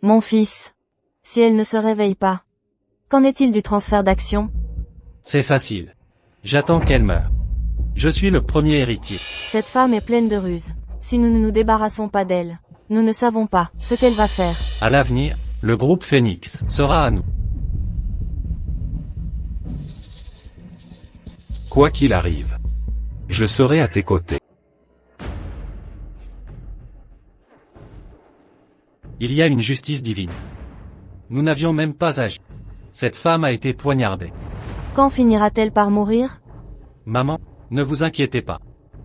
Speaker 4: Mon fils. Si elle ne se réveille pas. Qu'en est-il du transfert d'actions?
Speaker 2: C'est facile. J'attends qu'elle meure. Je suis le premier héritier.
Speaker 4: Cette femme est pleine de ruses. Si nous ne nous débarrassons pas d'elle, nous ne savons pas ce qu'elle va faire.
Speaker 2: À l'avenir, le groupe Phoenix sera à nous.
Speaker 6: Quoi qu'il arrive, je serai à tes côtés.
Speaker 2: Il y a une justice divine. Nous n'avions même pas agi. Cette femme a été poignardée.
Speaker 4: Quand finira-t-elle par mourir?
Speaker 2: Maman, ne vous inquiétez pas.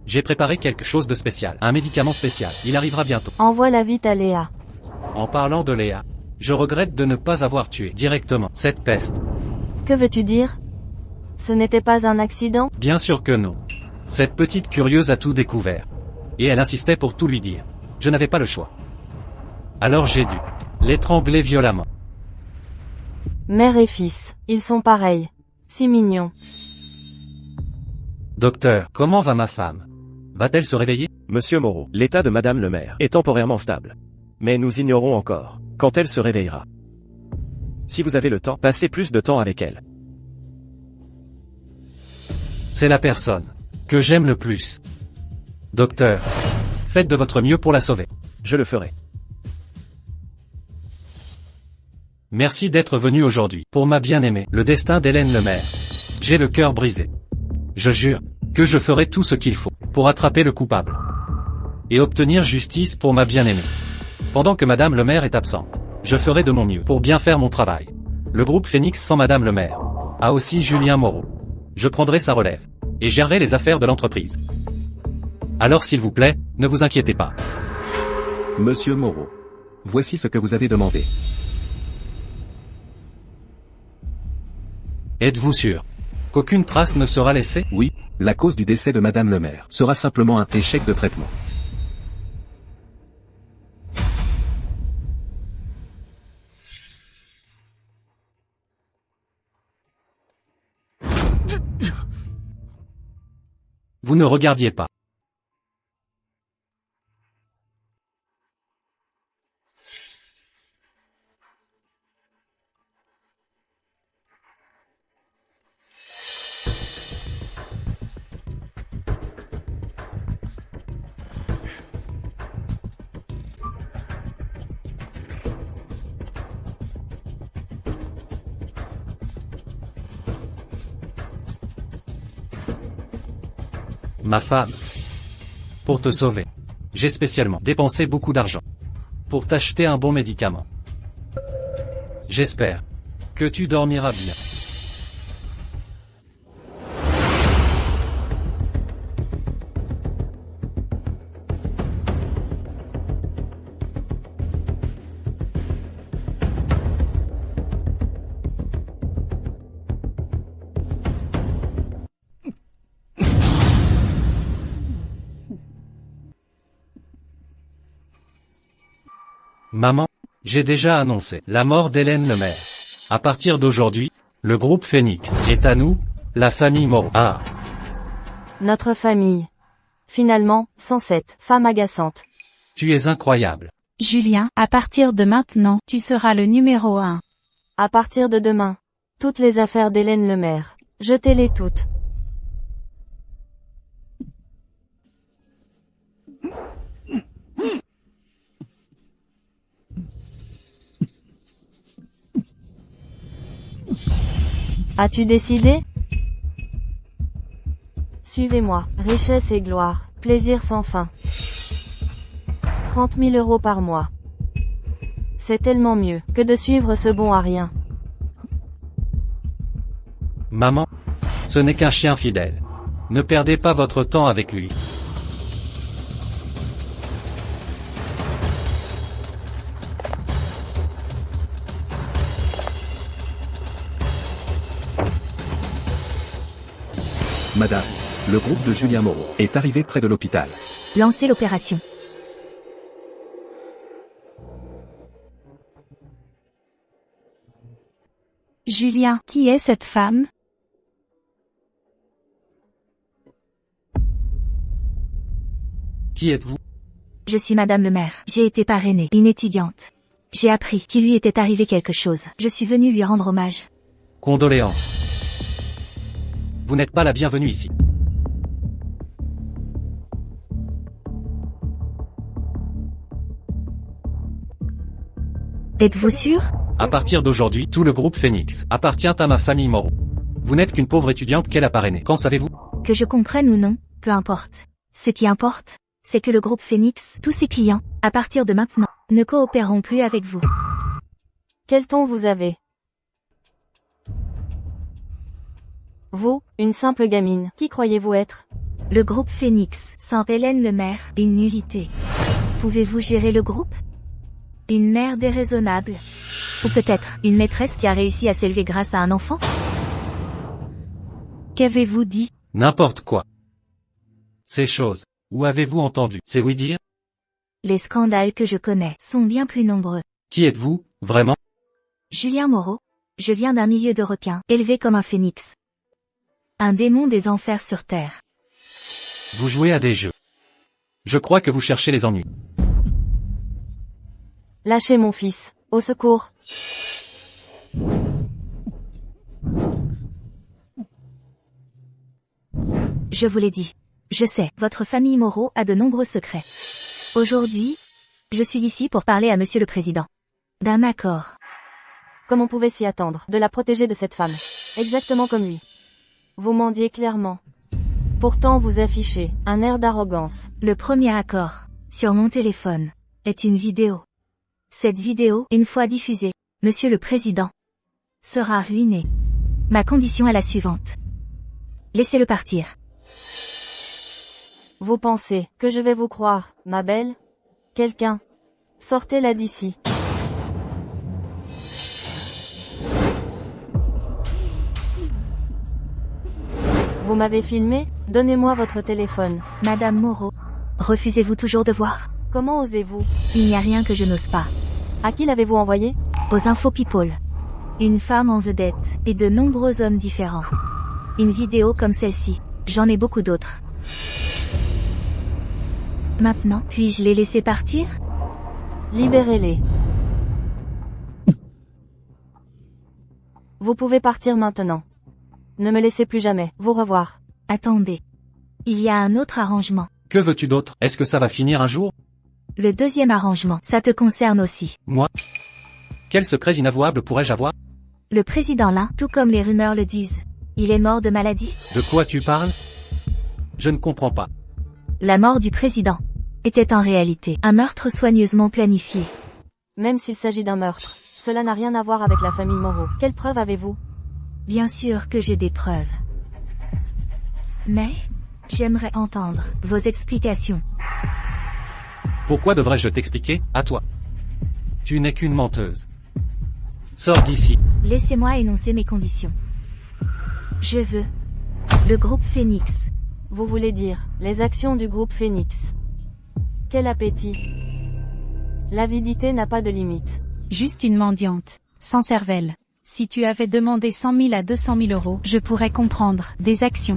Speaker 2: J'ai préparé quelque chose de spécial, un médicament spécial. Il arrivera bientôt.
Speaker 4: Envoie-la vite à Léa.
Speaker 2: En parlant de Léa, je regrette de ne pas avoir tué directement cette peste.
Speaker 4: Que veux-tu dire? Ce n'était pas un accident?
Speaker 2: Bien sûr que non. Cette petite curieuse a tout découvert. Et elle insistait pour tout lui dire. Je n'avais pas le choix. Alors j'ai dû l'étrangler violemment.
Speaker 4: Mère et fils, ils sont pareils. Si mignons.
Speaker 2: Docteur, comment va ma femme? Va-t-elle se réveiller?
Speaker 9: Monsieur Moreau, l'état de Madame le maire est temporairement stable. Mais nous ignorons encore quand elle se réveillera. Si vous avez le temps, passez plus de temps avec elle.
Speaker 2: C'est la personne que j'aime le plus. Docteur, faites de votre mieux pour la sauver.
Speaker 9: Je le ferai.
Speaker 2: Merci d'être venu aujourd'hui. Pour ma bien-aimée, le destin d'Hélène Lemaire. J'ai le cœur brisé. Je jure que je ferai tout ce qu'il faut pour attraper le coupable et obtenir justice pour ma bien-aimée. Pendant que Madame Lemaire est absente, je ferai de mon mieux pour bien faire mon travail. Le groupe Phoenix sans Madame Lemaire a aussi Julien Moreau. Je prendrai sa relève et gérerai les affaires de l'entreprise. Alors s'il vous plaît, ne vous inquiétez pas.
Speaker 3: Monsieur Moreau. Voici ce que vous avez demandé.
Speaker 2: Êtes-vous sûr qu'aucune trace ne sera laissée?
Speaker 3: Oui, la cause du décès de Madame le maire sera simplement un échec de traitement.
Speaker 2: Vous ne regardiez pas. Ma femme. Pour te sauver. J'ai spécialement dépensé beaucoup d'argent. Pour t'acheter un bon médicament. J'espère que tu dormiras bien. Maman, j'ai déjà annoncé la mort d'Hélène Lemaire. À partir d'aujourd'hui, le groupe Phoenix est à nous, la famille Moreau. Ah,
Speaker 4: Notre famille. Finalement, 107, femme agaçante.
Speaker 2: tu es incroyable.
Speaker 5: Julien, à partir de maintenant, tu seras le numéro 1.
Speaker 4: À partir de demain. Toutes les affaires d'Hélène Lemaire. Jetez-les toutes. As-tu décidé? Suivez-moi. Richesse et gloire. Plaisir sans fin. 30 000 € par mois. C'est tellement mieux que de suivre ce bon à rien.
Speaker 2: Maman, ce n'est qu'un chien fidèle. Ne perdez pas votre temps avec lui.
Speaker 3: Madame, le groupe de Julien Moreau est arrivé près de l'hôpital.
Speaker 1: Lancez l'opération.
Speaker 5: Julien, qui est cette femme?
Speaker 2: Qui êtes-vous?
Speaker 1: Je suis Madame le maire. J'ai été parrainée, une étudiante. J'ai appris qu'il lui était arrivé quelque chose. Je suis venue lui rendre hommage.
Speaker 2: Condoléances. Vous n'êtes pas la bienvenue ici.
Speaker 1: Êtes-vous sûr?
Speaker 2: À partir d'aujourd'hui, tout le groupe Phoenix appartient à ma famille Moreau. Vous n'êtes qu'une pauvre étudiante qu'elle a parrainée. Qu'en savez-vous?
Speaker 1: Que je comprenne ou non, peu importe. Ce qui importe, c'est que le groupe Phoenix, tous ses clients, à partir de maintenant, ne coopéreront plus avec vous.
Speaker 4: Quel ton vous avez? Vous, une simple gamine, qui croyez-vous être?
Speaker 1: Le groupe Phoenix, sans Hélène le maire, une nullité. Pouvez-vous gérer le groupe? Une mère déraisonnable? Ou peut-être, une maîtresse qui a réussi à s'élever grâce à un enfant?
Speaker 5: Qu'avez-vous dit?
Speaker 2: N'importe quoi. Ces choses. Où avez-vous entendu? C'est oui dire?
Speaker 1: Les scandales que je connais sont bien plus nombreux.
Speaker 2: Qui êtes-vous, vraiment?
Speaker 1: Julien Moreau. Je viens d'un milieu de requins, élevé comme un phénix. Un démon des enfers sur terre.
Speaker 2: Vous jouez à des jeux. Je crois que vous cherchez les ennuis.
Speaker 4: Lâchez mon fils. Au secours.
Speaker 1: Je vous l'ai dit. Je sais, votre famille Moreau a de nombreux secrets. Aujourd'hui, je suis ici pour parler à Monsieur le Président. D'un accord.
Speaker 4: Comme on pouvait s'y attendre, de la protéger de cette femme. Exactement comme lui. Vous mendiez clairement. Pourtant vous affichez un air d'arrogance.
Speaker 1: Le premier accord, sur mon téléphone, est une vidéo. Cette vidéo, une fois diffusée, Monsieur le Président sera ruiné. Ma condition est la suivante. Laissez-le partir.
Speaker 4: Vous pensez que je vais vous croire, ma belle? Quelqu'un, sortez-la d'ici. Vous m'avez filmé? Donnez-moi votre téléphone.
Speaker 1: Madame Moreau, refusez-vous toujours de voir?
Speaker 4: Comment osez-vous?
Speaker 1: Il n'y a rien que je n'ose pas.
Speaker 4: À qui l'avez-vous envoyé?
Speaker 1: Aux infos people. Une femme en vedette, et de nombreux hommes différents. Une vidéo comme celle-ci, j'en ai beaucoup d'autres. Maintenant, puis-je les laisser partir?
Speaker 4: Libérez-les. Vous pouvez partir maintenant. Ne me laissez plus jamais. Vous revoir.
Speaker 1: Attendez. Il y a un autre arrangement.
Speaker 2: Que veux-tu d'autre? Est-ce que ça va finir un jour?
Speaker 1: Le deuxième arrangement, ça te concerne aussi.
Speaker 2: Moi? Quel secret inavouable pourrais-je avoir?
Speaker 1: Le président là, tout comme les rumeurs le disent. Il est mort de maladie?
Speaker 2: De quoi tu parles? Je ne comprends pas.
Speaker 1: La mort du président était en réalité un meurtre soigneusement planifié.
Speaker 4: Même s'il s'agit d'un meurtre, cela n'a rien à voir avec la famille Moreau. Quelle preuve avez-vous?
Speaker 1: Bien sûr que j'ai des preuves. Mais, j'aimerais entendre vos explications.
Speaker 2: Pourquoi devrais-je t'expliquer, à toi? Tu n'es qu'une menteuse. Sors d'ici.
Speaker 1: Laissez-moi énoncer mes conditions. Je veux le groupe Phoenix.
Speaker 4: Vous voulez dire, les actions du groupe Phoenix. Quel appétit. L'avidité n'a pas de limite.
Speaker 5: Juste une mendiante, sans cervelle. Si tu avais demandé 100 000 à 200 000 euros, je pourrais comprendre, des actions.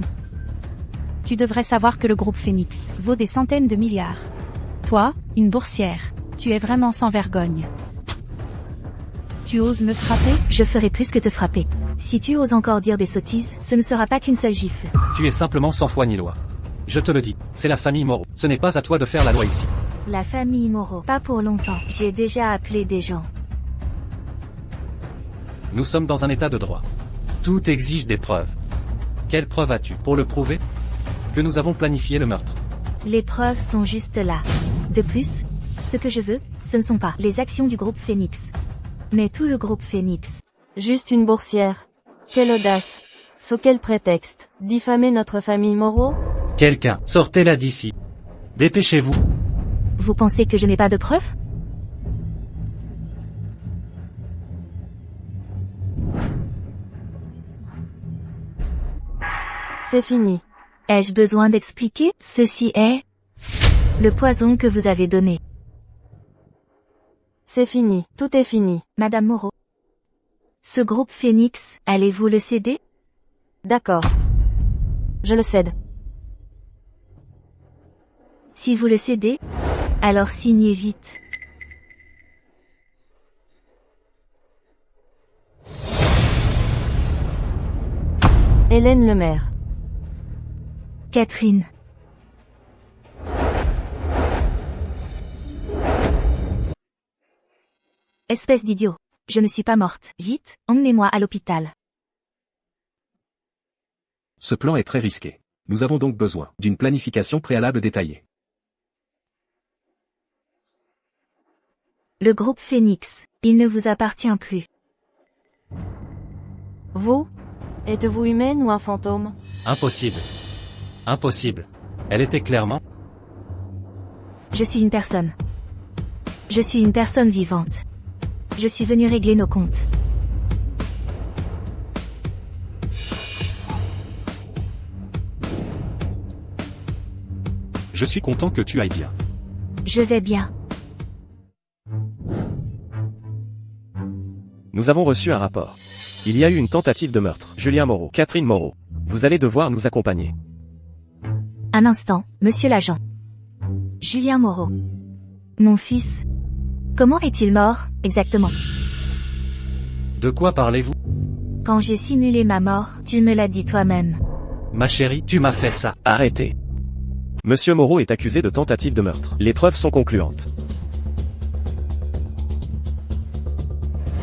Speaker 5: Tu devrais savoir que le groupe Phoenix vaut des centaines de milliards. Toi, une boursière, tu es vraiment sans vergogne. Tu oses me frapper?
Speaker 1: Je ferai plus que te frapper. Si tu oses encore dire des sottises, ce ne sera pas qu'une seule gifle.
Speaker 2: Tu es simplement sans foi ni loi. Je te le dis, c'est la famille Moreau. Ce n'est pas à toi de faire la loi ici.
Speaker 1: La famille Moreau, pas pour longtemps. J'ai déjà appelé des gens.
Speaker 2: Nous sommes dans un état de droit. Tout exige des preuves. Quelles preuves as-tu pour le prouver? Que nous avons planifié le meurtre.
Speaker 1: Les preuves sont juste là. De plus, ce que je veux, ce ne sont pas les actions du groupe Phoenix, mais tout le groupe Phoenix.
Speaker 4: Juste une boursière. Quelle audace. Sous quel prétexte? Diffamer notre famille Moreau?
Speaker 2: Quelqu'un, sortez-la d'ici. Dépêchez-vous.
Speaker 1: Vous pensez que je n'ai pas de preuves?
Speaker 4: C'est fini.
Speaker 1: Ai-je besoin d'expliquer? Ceci est le poison que vous avez donné.
Speaker 4: C'est fini. Tout est fini.
Speaker 1: Madame Moreau. Ce groupe Phoenix, allez-vous le céder?
Speaker 4: D'accord. Je le cède.
Speaker 1: Si vous le cédez, alors signez vite.
Speaker 4: Hélène Lemaire.
Speaker 1: Catherine. Espèce d'idiot. Je ne suis pas morte. Vite, emmenez-moi à l'hôpital.
Speaker 3: Ce plan est très risqué. Nous avons donc besoin d'une planification préalable détaillée.
Speaker 1: Le groupe Phoenix, il ne vous appartient plus.
Speaker 4: Vous? Êtes-vous humaine ou un fantôme?
Speaker 2: Impossible. Impossible. Elle était clairement...
Speaker 1: Je suis une personne. Je suis une personne vivante. Je suis venu régler nos comptes.
Speaker 6: Je suis content que tu ailles bien.
Speaker 1: Je vais bien.
Speaker 9: Nous avons reçu un rapport. Il y a eu une tentative de meurtre. Julien Moreau, Catherine Moreau. Vous allez devoir nous accompagner.
Speaker 1: Un instant, monsieur l'agent. Julien Moreau. Mon fils. Comment est-il mort, exactement?
Speaker 2: De quoi parlez-vous?
Speaker 1: Quand j'ai simulé ma mort, tu me l'as dit toi-même.
Speaker 2: Ma chérie, tu m'as fait ça.
Speaker 9: Arrêtez. Monsieur Moreau est accusé de tentative de meurtre. Les preuves sont concluantes.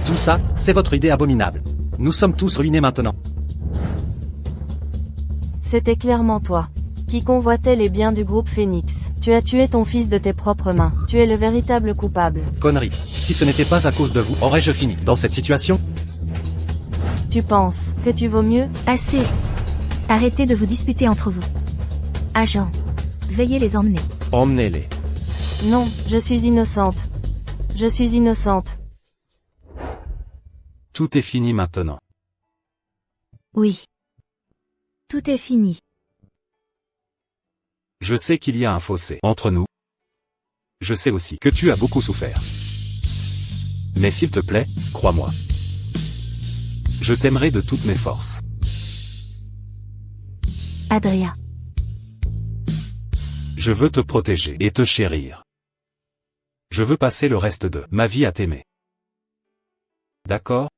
Speaker 2: Tout ça, c'est votre idée abominable. Nous sommes tous ruinés maintenant.
Speaker 4: C'était clairement toi. Qui convoitait les biens du groupe Phoenix. Tu as tué ton fils de tes propres mains. Tu es le véritable coupable.
Speaker 2: Connerie. Si ce n'était pas à cause de vous, aurais-je fini dans cette situation?
Speaker 4: Tu penses que tu vaux mieux?
Speaker 1: Assez. Arrêtez de vous disputer entre vous. Agent. Veuillez les emmener.
Speaker 9: Emmenez-les.
Speaker 4: Non, je suis innocente. Je suis innocente.
Speaker 6: Tout est fini maintenant.
Speaker 1: Oui. Tout est fini.
Speaker 6: Je sais qu'il y a un fossé entre nous. Je sais aussi que tu as beaucoup souffert. Mais s'il te plaît, crois-moi. Je t'aimerai de toutes mes forces.
Speaker 1: Adria.
Speaker 6: Je veux te protéger et te chérir. Je veux passer le reste de ma vie à t'aimer. D'accord?